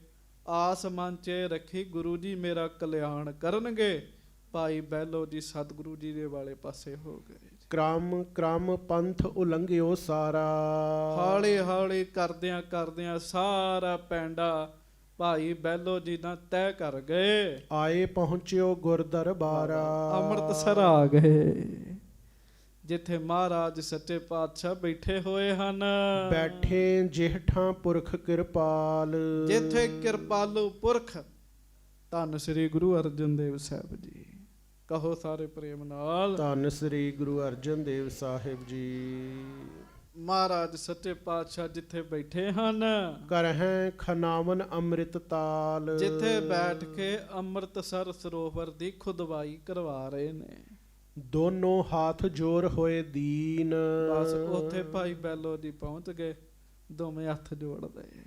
ਆਸ ਮਨ 'ਚ ਰੱਖੀ, ਗੁਰੂ ਜੀ ਮੇਰਾ ਕਲਿਆਣ ਕਰਨਗੇ। ਭਾਈ ਬਹਿਲੋ ਜੀ ਸਤਿਗੁਰੂ ਜੀ ਦੇ ਵਾਲੇ ਪਾਸੇ ਹੋ ਗਏ। ਕ੍ਰਮ ਕ੍ਰਮ ਪੰਥ ਉਲੰਘਿਓ ਸਾਰਾ। ਹੌਲੀ ਹੌਲੀ ਕਰਦਿਆਂ ਕਰਦਿਆਂ ਸਾਰਾ ਪੈਂਡਾ ਭਾਈ ਬਹਿਲੋ ਜੀ ਨਾਲ ਤੈਅ ਕਰ ਗਏ। ਆਏ ਪਹੁੰਚਿਓ ਗੁਰ ਦਰਬਾਰਾ। ਅੰਮ੍ਰਿਤਸਰ ਆ ਗਏ, ਜਿੱਥੇ ਮਹਾਰਾਜ ਸੱਚੇ ਪਾਤਸ਼ਾਹ ਬੈਠੇ ਹੋਏ ਹਨ। ਬੈਠੇ ਜਿਹਠਾਂ ਪੁਰਖ ਕਿਰਪਾਲ। ਜਿੱਥੇ ਕਿਰਪਾਲੂ ਪੁਰਖ ਧੰਨ ਸ੍ਰੀ ਗੁਰੂ ਅਰਜਨ ਦੇਵ ਸਾਹਿਬ ਜੀ। ਕਹੋ ਸਾਰੇ ਪ੍ਰੇਮ ਨਾਲ, ਧੰਨ ਸ੍ਰੀ ਗੁਰੂ ਅਰਜਨ ਦੇਵ ਸਾਹਿਬ ਜੀ। ਮਹਾਰਾਜ ਸੱਚੇ ਪਾਤਸ਼ਾਹ ਜਿੱਥੇ ਬੈਠੇ ਹਨ, ਕਰਹਿ ਖਨਾਵਨ ਅੰਮ੍ਰਿਤ ਤਾਲ। ਜਿੱਥੇ ਬੈਠ ਕੇ ਅੰਮ੍ਰਿਤਸਰ ਸਰੋਵਰ ਦੀ ਖੁਦਵਾਈ ਕਰਵਾ ਰਹੇ ਨੇ। ਦੋਨੋਂ ਹਾਥ ਜੋੜ ਹੋਏ ਦੀਨ। ਬਸ ਉੱਥੇ ਭਾਈ ਬੈਲੋ ਜੀ ਪਹੁੰਚ ਗਏ, ਦੋਵੇਂ ਹੱਥ ਜੋੜ ਲਏ।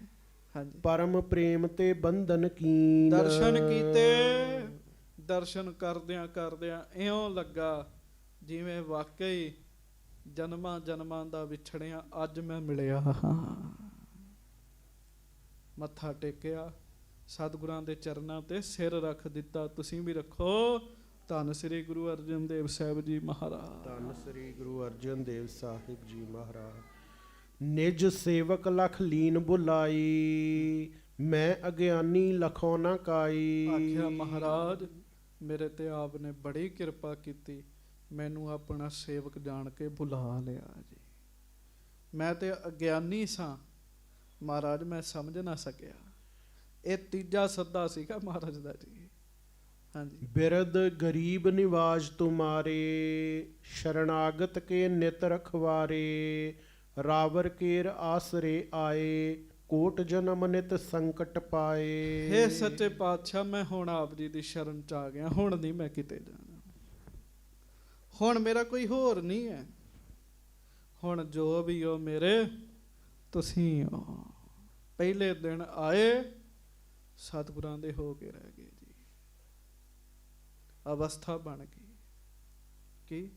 ਹਾਂਜੀ, ਪਰਮ ਪ੍ਰੇਮ ਤੇ ਬੰਧਨ ਕੀਨ। ਦਰਸ਼ਨ ਕੀਤੇ। ਦਰਸ਼ਨ ਕਰਦਿਆਂ ਕਰਦਿਆਂ ਇਉਂ ਲੱਗਾ ਜਿਵੇਂ ਵਾਕਈ ਜਨਮਾਂ ਜਨਮਾਂ ਦਾ ਵਿਛੜਿਆ ਅੱਜ ਮੈਂ ਮਿਲਿਆ ਹਾਂ। ਮੱਥਾ ਟੇਕਿਆ, ਸਤਿਗੁਰਾਂ ਦੇ ਚਰਨਾਂ ਤੇ ਸਿਰ ਰੱਖ ਦਿੱਤਾ। ਤੁਸੀਂ ਵੀ ਰੱਖੋ। ਧੰਨ ਸ੍ਰੀ ਗੁਰੂ ਅਰਜਨ ਦੇਵ ਸਾਹਿਬ ਜੀ ਮਹਾਰਾਜ। ਧੰਨ ਸ੍ਰੀ ਗੁਰੂ ਅਰਜਨ ਦੇਵ ਸਾਹਿਬ ਜੀ ਮਹਾਰਾਜ। ਨਿਜ ਸੇਵਕ ਲਖ ਲੀਨ ਬੁਲਾਈ। ਮੈਂ ਅਗਿਆਨੀ ਲਖੋ ਨਾ ਕਾਈ। ਆਖਿਆ ਮਹਾਰਾਜ ਮੇਰੇ ਤੇ ਆਪ ਨੇ ਬੜੀ ਕਿਰਪਾ ਕੀਤੀ, ਮੈਨੂੰ ਆਪਣਾ ਸੇਵਕ ਜਾਣ ਕੇ ਬੁਲਾ ਲਿਆ ਜੀ। ਮੈਂ ਤੇ ਅਗਿਆਨੀ ਸਾਂ ਮਹਾਰਾਜ, ਮੈਂ ਸਮਝ ਨਾ ਸਕਿਆ। ਇਹ ਤੀਜਾ ਸੱਦਾ ਸੀਗਾ ਮਹਾਰਾਜ ਦਾ ਜੀ। ਹਾਂਜੀ, ਬਿਰਦ ਗਰੀਬ ਨਿਵਾਜ ਤੁਮਾਰੇ। ਸ਼ਰਨਾਗਤ ਕੇ ਨਿਤ ਰਖਵਾਰੇ। ਰਾਵਰ ਕੇਰ ਆਸਰੇ ਆਏ। ਕੋਟ ਜਨਮ ਨਿਤ ਸੰਕਟ ਪਾਏ। ਹੇ ਸੱਚੇ ਪਾਤਸ਼ਾਹ, ਮੈਂ ਹੁਣ ਆਪ ਜੀ ਦੀ ਸ਼ਰਨ ਚ ਆ ਗਿਆ, ਹੁਣ ਨਹੀਂ ਮੈਂ ਕਿਤੇ ਜਾਣਾ, ਹੁਣ ਮੇਰਾ ਕੋਈ ਹੋਰ ਨਹੀਂ ਹੈ, ਹੁਣ ਜੋ ਵੀ ਹੋ ਮੇਰੇ ਤੁਸੀਂ ਹੋ। ਪਹਿਲੇ ਦਿਨ ਆਏ ਸਤਿਗੁਰਾਂ ਦੇ ਹੋ ਕੇ ਰਹਿ ਗਏ ਜੀ, ਅਵਸਥਾ ਬਣ ਗਈ ਕਿ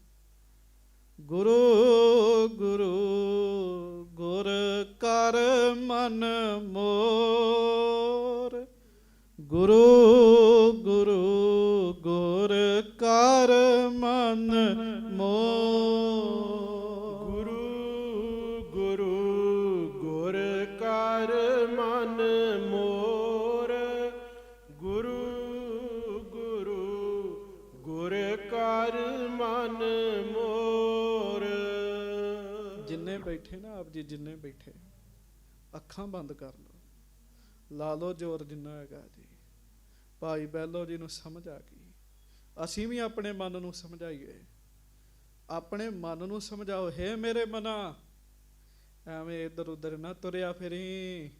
ਗੁਰੂ ਗੁਰੂ ਗੁਰ ਕਰ ਮਨ ਮੋਰ, ਗੁਰੂ ਗੁਰੂ ਗੁਰ ਕਰ ਮਨ ਮੋਰ, ਗੁਰੂ ਗੁਰੂ ਗੁਰ ਕਰ ਮਨ ਮੋਰ, ਗੁਰੂ ਗੁਰੂ ਗੁਰ ਕਰ ਮਨ ਮੋਰ। ਜਿੰਨੇ ਬੈਠੇ ਨਾ ਆਪ ਜੀ, ਜਿੰਨੇ ਬੈਠੇ ਅੱਖਾਂ ਬੰਦ ਕਰ ਲਓ, ਲਾ ਲਓ ਜ਼ੋਰ ਜਿੰਨਾ ਹੈਗਾ ਜੀ। ਭਾਈ ਬਹਿਲੋ ਜੀ ਨੂੰ ਸਮਝ ਆ ਗਈ, ਅਸੀਂ ਵੀ ਆਪਣੇ ਮਨ ਨੂੰ ਸਮਝਾਈਏ, ਆਪਣੇ ਮਨ ਨੂੰ ਸਮਝਾਓ। ਹੇ ਮੇਰੇ ਮਨਾ, ਐਵੇਂ ਇੱਧਰ ਉੱਧਰ ਨਾ ਤੁਰਿਆ ਫਿਰੀ,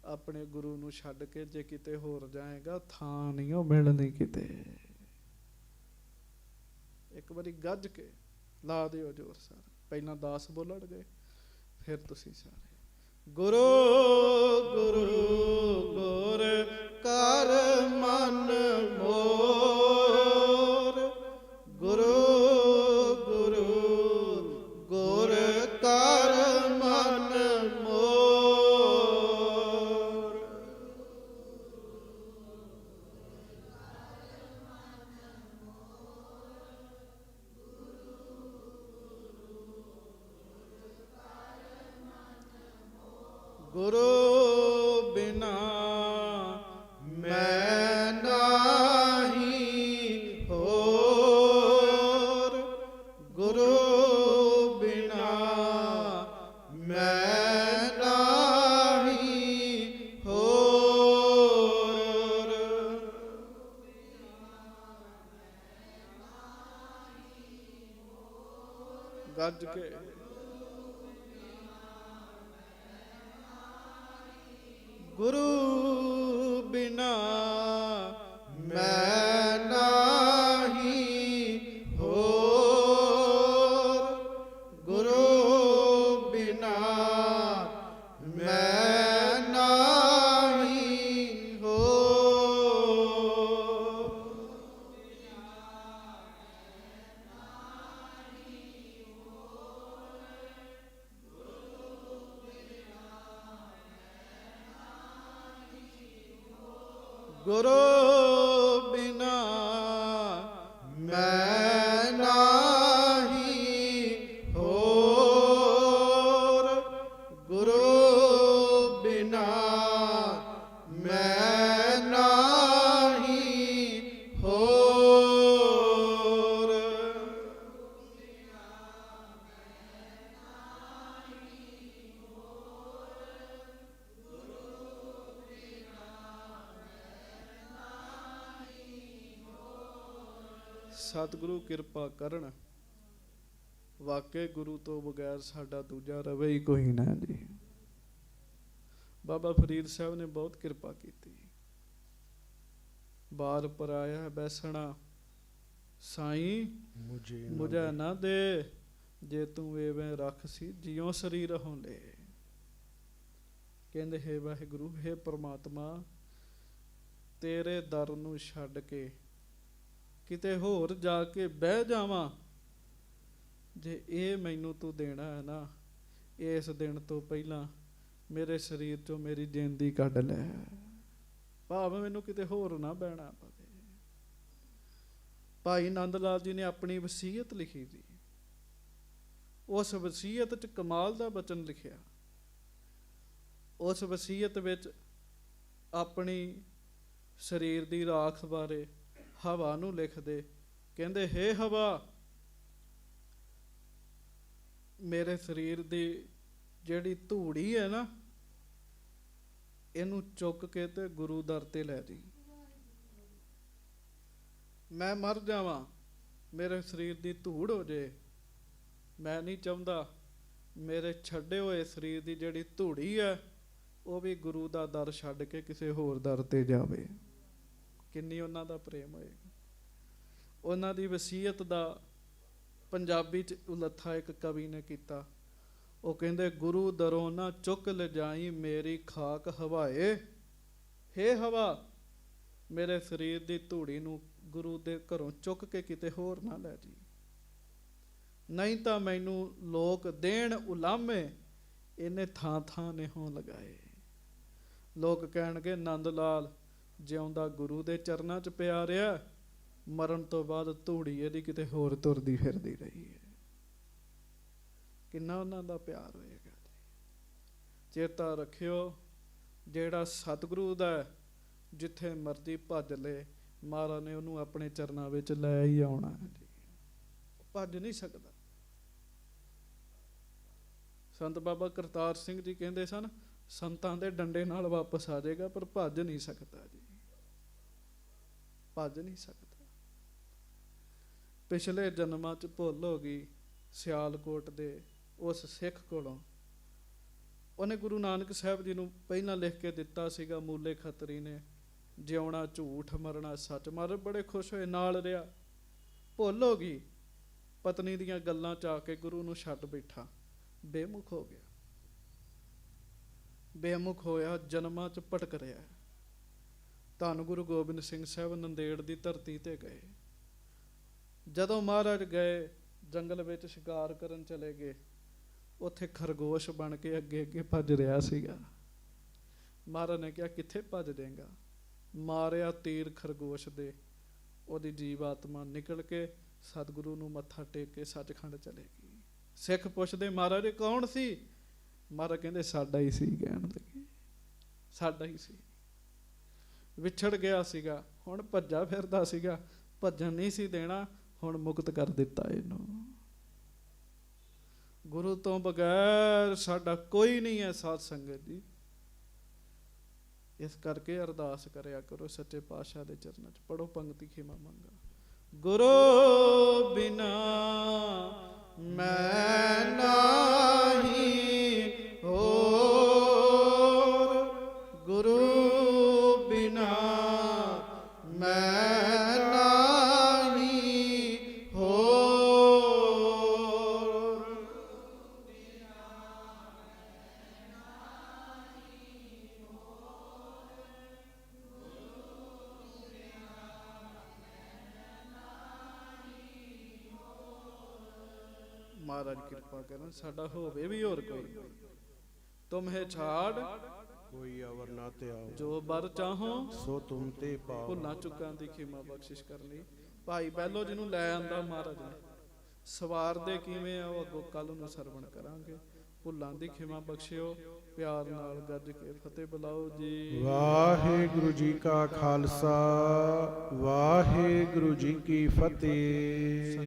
ਆਪਣੇ ਗੁਰੂ ਨੂੰ ਛੱਡ ਕੇ ਜੇ ਕਿਤੇ ਹੋਰ ਜਾਏਗਾ ਥਾਂ ਨਹੀਂ ਉਹ ਮਿਲਣੀ ਕਿਤੇ। ਇੱਕ ਵਾਰੀ ਗੱਜ ਕੇ ਲਾ ਦਿਓ ਜ਼ੋਰ ਸਾਰਾ, ਪਹਿਲਾਂ 10 ਬੋਲਣਗੇ ਫਿਰ ਤੁਸੀਂ ਸਾਰੇ। ਗੁਰੂ ਗੁਰੂ ਗੁਰ ਕਰ ਮਨ ਮੋਰ, ਗੁਰੂ ਗੁਰੂ ਗੁਰ ਕਰ ਮਨ ਮੋਰ, ਗੁਰੂ ਬਿਨਾ ਮੈਂ ਨਾਹੀ ਹੋਰ, ਗੁਰੂ ਬਿਨਾ ਮੈਂ ਨਾਹੀ ਹੋਰ, ਗੱਜ ਕੇ ਗੁਰੂ ਬਿਨਾ ਮੈਂ ਨਾਹੀ ਹੋਰ, ਗੁਰੂ ਬਿਨਾ ਮੈਂ ਨਾਹੀ ਹੋਰ। ਗੁਰੂ ਬਿਨਾ ਮੈਂ ਨਾਹੀ ਹੋਰ, ਗੁਰੂ ਬਿਨਾ ਮੈਂ ਨਾਹੀ ਹੋਰ। ਸਤਿਗੁਰੂ ਕਿਰਪਾ ਕਰਨ, ਵਾਕਈ ਗੁਰੂ ਤੋਂ ਬਗੈਰ ਸਾਡਾ ਦੂਜਾ ਰਵੇ ਹੀ ਕੋਈ ਨਾ ਜੀ। ਬਾਬਾ ਫਰੀਦ ਸਾਹਿਬ ਨੇ ਬਹੁਤ ਕਿਰਪਾ ਕੀਤੀ। ਬਾਰ ਪਰਾਇਆ ਬੈਸਣਾ ਸਾਈਂ ਮੁਝੇ ਨਾ ਦੇ, ਜੇ ਤੂੰ ਐਵੇਂ ਰੱਖ ਸੀ ਜਿਉਂ ਸਰੀਰ ਹੁੰਦੇ। ਕਹਿੰਦੇ ਹੇ ਵਾਹਿਗੁਰੂ, ਹੇ ਪ੍ਰਮਾਤਮਾ, ਤੇਰੇ ਦਰ ਨੂੰ ਛੱਡ ਕੇ ਕਿਤੇ ਹੋਰ ਜਾ ਕੇ ਬਹਿ ਜਾਵਾਂ, ਜੇ ਇਹ ਮੈਨੂੰ ਤੂੰ ਦੇਣਾ ਹੈ ਨਾ, ਇਸ ਦਿਨ ਤੋਂ ਪਹਿਲਾਂ ਮੇਰੇ ਸਰੀਰ ਚੋਂ ਮੇਰੀ ਜਿੰਦੀ ਕੱਢ ਲੈ, ਭਾਵੇਂ ਮੈਨੂੰ ਕਿਤੇ ਹੋਰ ਨਾ ਬਹਿਣਾ ਪਵੇ। ਭਾਈ ਨੰਦ ਲਾਲ ਜੀ ਨੇ ਆਪਣੀ ਵਸੀਅਤ ਲਿਖੀ ਸੀ, ਉਸ ਵਸੀਅਤ 'ਚ ਕਮਾਲ ਦਾ ਬਚਨ ਲਿਖਿਆ। ਉਸ ਵਸੀਅਤ ਵਿੱਚ ਆਪਣੀ ਸਰੀਰ ਦੀ ਰਾਖ ਬਾਰੇ ਹਵਾ ਨੂੰ ਲਿਖਦੇ, ਕਹਿੰਦੇ ਹੇ ਹਵਾ, ਮੇਰੇ ਸਰੀਰ ਦੀ ਜਿਹੜੀ ਧੂੜੀ ਹੈ ਨਾ, ਇਹਨੂੰ ਚੁੱਕ ਕੇ ਤੇ ਗੁਰੂ ਦਰ ਤੇ ਲੈ ਜੀ। ਮੈਂ ਮਰ ਜਾਵਾਂ, ਮੇਰੇ ਸਰੀਰ ਦੀ ਧੂੜ ਹੋ ਜੇ, ਮੈਂ ਨਹੀਂ ਚਾਹੁੰਦਾ ਮੇਰੇ ਛੱਡੇ ਹੋਏ ਸਰੀਰ ਦੀ ਜਿਹੜੀ ਧੂੜੀ ਹੈ ਉਹ ਵੀ ਗੁਰੂ ਦਾ ਦਰ ਛੱਡ ਕੇ ਕਿਸੇ ਹੋਰ ਦਰ ਤੇ ਜਾਵੇ। ਕਿੰਨੀ ਉਹਨਾਂ ਦਾ ਪ੍ਰੇਮ ਹੋਏਗਾ। ਉਹਨਾਂ ਦੀ ਵਸੀਅਤ ਦਾ ਪੰਜਾਬੀ 'ਚ ਉਲੱਥਾ ਇੱਕ ਕਵੀ ਨੇ ਕੀਤਾ। ਉਹ ਕਹਿੰਦੇ, ਗੁਰੂ ਦਰੋਂ ਨਾ ਚੁੱਕ ਲਿਜਾਈ ਮੇਰੀ ਖਾਕ ਹਵਾਏ। ਹੇ ਹਵਾ, ਮੇਰੇ ਸਰੀਰ ਦੀ ਧੂੜੀ ਨੂੰ ਗੁਰੂ ਦੇ ਘਰੋਂ ਚੁੱਕ ਕੇ ਕਿਤੇ ਹੋਰ ਨਾ ਲੈ ਜੀ, ਨਹੀਂ ਤਾਂ ਮੈਨੂੰ ਲੋਕ ਦੇਣ ਉਲਾਮੇ, ਇਹਨੇ ਥਾਂ ਥਾਂ ਨੇ ਹੋਂ ਲਗਾਏ। ਲੋਕ ਕਹਿਣਗੇ ਨੰਦ ਲਾਲ ਜਿਉਂਦਾ ਗੁਰੂ ਦੇ ਚਰਨਾਂ 'ਚ ਪਿਆ ਰਿਹਾ, ਮਰਨ ਤੋਂ ਬਾਅਦ ਧੂੜੀ ਇਹਦੀ ਕਿਤੇ ਹੋਰ ਤੁਰਦੀ ਫਿਰਦੀ ਰਹੀ ਹੈ। ਕਿੰਨਾ ਉਹਨਾਂ ਦਾ ਪਿਆਰ ਹੋਏਗਾ ਜੀ। ਚੇਤਾ ਰੱਖਿਓ, ਜਿਹੜਾ ਸਤਿਗੁਰੂ ਦਾ ਜਿੱਥੇ ਮਰਜ਼ੀ ਭੱਜ ਲੇ, ਮਹਾਰਾਜ ਨੇ ਉਹਨੂੰ ਆਪਣੇ ਚਰਨਾਂ ਵਿੱਚ ਲੈ ਹੀ ਆਉਣਾ ਹੈ ਜੀ। ਭੱਜ ਨਹੀਂ ਸਕਦਾ। ਸੰਤ ਬਾਬਾ ਕਰਤਾਰ ਸਿੰਘ ਜੀ ਕਹਿੰਦੇ ਸਨ, ਸੰਤਾਂ ਦੇ ਡੰਡੇ ਨਾਲ ਵਾਪਸ ਆ ਜਾਏਗਾ, ਪਰ ਭੱਜ ਨਹੀਂ ਸਕਦਾ ਜੀ, ਭੱਜ ਨਹੀਂ ਸਕਦਾ। ਪਿਛਲੇ ਜਨਮਾਂ 'ਚ ਭੁੱਲ ਹੋ ਗਈ ਸਿਆਲਕੋਟ ਦੇ ਉਸ ਸਿੱਖ ਕੋਲੋਂ। ਉਹਨੇ ਗੁਰੂ ਨਾਨਕ ਸਾਹਿਬ ਜੀ ਨੂੰ ਪਹਿਲਾਂ ਲਿਖ ਕੇ ਦਿੱਤਾ ਸੀਗਾ, ਮੂਲੇ ਖੱਤਰੀ ਨੇ, ਜਿਉਣਾ ਝੂਠ ਮਰਨਾ ਸੱਚ। ਮਹਾਰਾਜ ਬੜੇ ਖੁਸ਼ ਹੋਏ, ਨਾਲ ਰਿਹਾ। ਭੁੱਲ ਹੋ ਗਈ, ਪਤਨੀ ਦੀਆਂ ਗੱਲਾਂ 'ਚ ਆ ਕੇ ਗੁਰੂ ਨੂੰ ਛੱਡ ਬੈਠਾ, ਬੇਮੁਖ ਹੋ ਗਿਆ। ਬੇਮੁਖ ਹੋਇਆ, ਜਨਮਾਂ 'ਚ ਭਟਕ ਰਿਹਾ। ਧੰਨ ਗੁਰੂ ਗੋਬਿੰਦ ਸਿੰਘ ਸਾਹਿਬ ਨੰਦੇੜ ਦੀ ਧਰਤੀ ਤੇ ਗਏ। ਜਦੋਂ ਮਹਾਰਾਜ ਗਏ, ਜੰਗਲ ਵਿੱਚ ਸ਼ਿਕਾਰ ਕਰਨ ਚਲੇ ਗਏ। ਉੱਥੇ ਖਰਗੋਸ਼ ਬਣ ਕੇ ਅੱਗੇ ਅੱਗੇ ਭੱਜ ਰਿਹਾ ਸੀਗਾ। ਮਹਾਰਾਜ ਨੇ ਕਿਹਾ, ਕਿੱਥੇ ਭੱਜ ਜਾਏਗਾ? ਮਾਰਿਆ ਤੀਰ ਖਰਗੋਸ਼ ਦੇ, ਉਹਦੀ ਜੀਵ ਆਤਮਾ ਨਿਕਲ ਕੇ ਸਤਿਗੁਰੂ ਨੂੰ ਮੱਥਾ ਟੇਕ ਕੇ ਸੱਚਖੰਡ ਚਲੇ ਗਈ। ਸਿੱਖ ਪੁੱਛਦੇ, ਮਹਾਰਾਜ ਕੌਣ ਸੀ? ਮਹਾਰਾਜ ਕਹਿੰਦੇ, ਸਾਡਾ ਹੀ ਸੀ। ਕਹਿਣ ਲੱਗੇ, ਸਾਡਾ ਹੀ ਸੀ। ਵਿਛੜ ਗਿਆ ਸੀਗਾ, ਹੁਣ ਭੱਜਾ ਫਿਰਦਾ ਸੀਗਾ, ਭੱਜਣ ਨਹੀਂ ਸੀ ਦੇਣਾ, ਹੁਣ ਮੁਕਤ ਕਰ ਦਿੱਤਾ ਇਹਨੂੰ। ਗੁਰੂ ਤੋਂ ਬਗੈਰ ਸਾਡਾ ਕੋਈ ਨਹੀਂ ਹੈ ਸਾਧ ਸੰਗਤ ਜੀ। ਇਸ ਕਰਕੇ ਅਰਦਾਸ ਕਰਿਆ ਕਰੋ ਸੱਚੇ ਪਾਤਸ਼ਾਹ ਦੇ ਚਰਨਾਂ 'ਚ। ਪੜੋ ਪੰਕਤੀ ਖਿਮਾ ਮੰਗਾ। ਗੁਰੂ ਬਿਨਾ ਮੈਂ ਨਾਹੀਂ ਹੋਰ, ਗੁਰੂ ਬਿਨਾ ਮੈਂ ਨਾਹੀਂ ਹੋਰ। ਮਹਾਰਾਜ ਕਿਰਪਾ ਕਰਨ, ਸਾਡਾ ਹੋਵੇ ਵੀ ਹੋਰ ਕੋਈ। ਤੁਮਹੇ ਛਾੜ ਕੋਈ ਅਵਰ ਨਾ ਤੇ ਆਓ, ਜੋ ਬਰ ਚਾਹੋ ਸੋ ਤੁਮ ਤੇ ਪਾਓ। ਭੁੱਲਾਂ ਚੁੱਕਾਂ ਦੀ ਖਿਮਾ ਬਖਸ਼ਿਸ਼ ਕਰਨ ਲਈ ਭਾਈ ਬਹਿਲੋ ਜੀ ਨੂੰ ਲੈ ਆਂਦਾ ਮਹਾਰਾਜ ਨੇ। ਸਵਾਰ ਦੇ ਕਿਵੇਂ ਆ ਉਹ ਅੱਗੋਂ ਕੱਲ ਨੂੰ ਸਰਵਣ ਕਰਾਂਗੇ। ਭੁੱਲਾਂ ਦੀ ਖਿਮਾ ਬਖਸ਼ਿਓ। ਪਿਆਰ ਨਾਲ ਗੱਜ ਕੇ ਫਤਿਹ ਬੁਲਾਓ ਜੀ। ਵਾਹਿਗੁਰੂ ਜੀ ਕਾ ਖਾਲਸਾ, ਵਾਹਿਗੁਰੂ ਜੀ ਕੀ ਫਤਿਹ।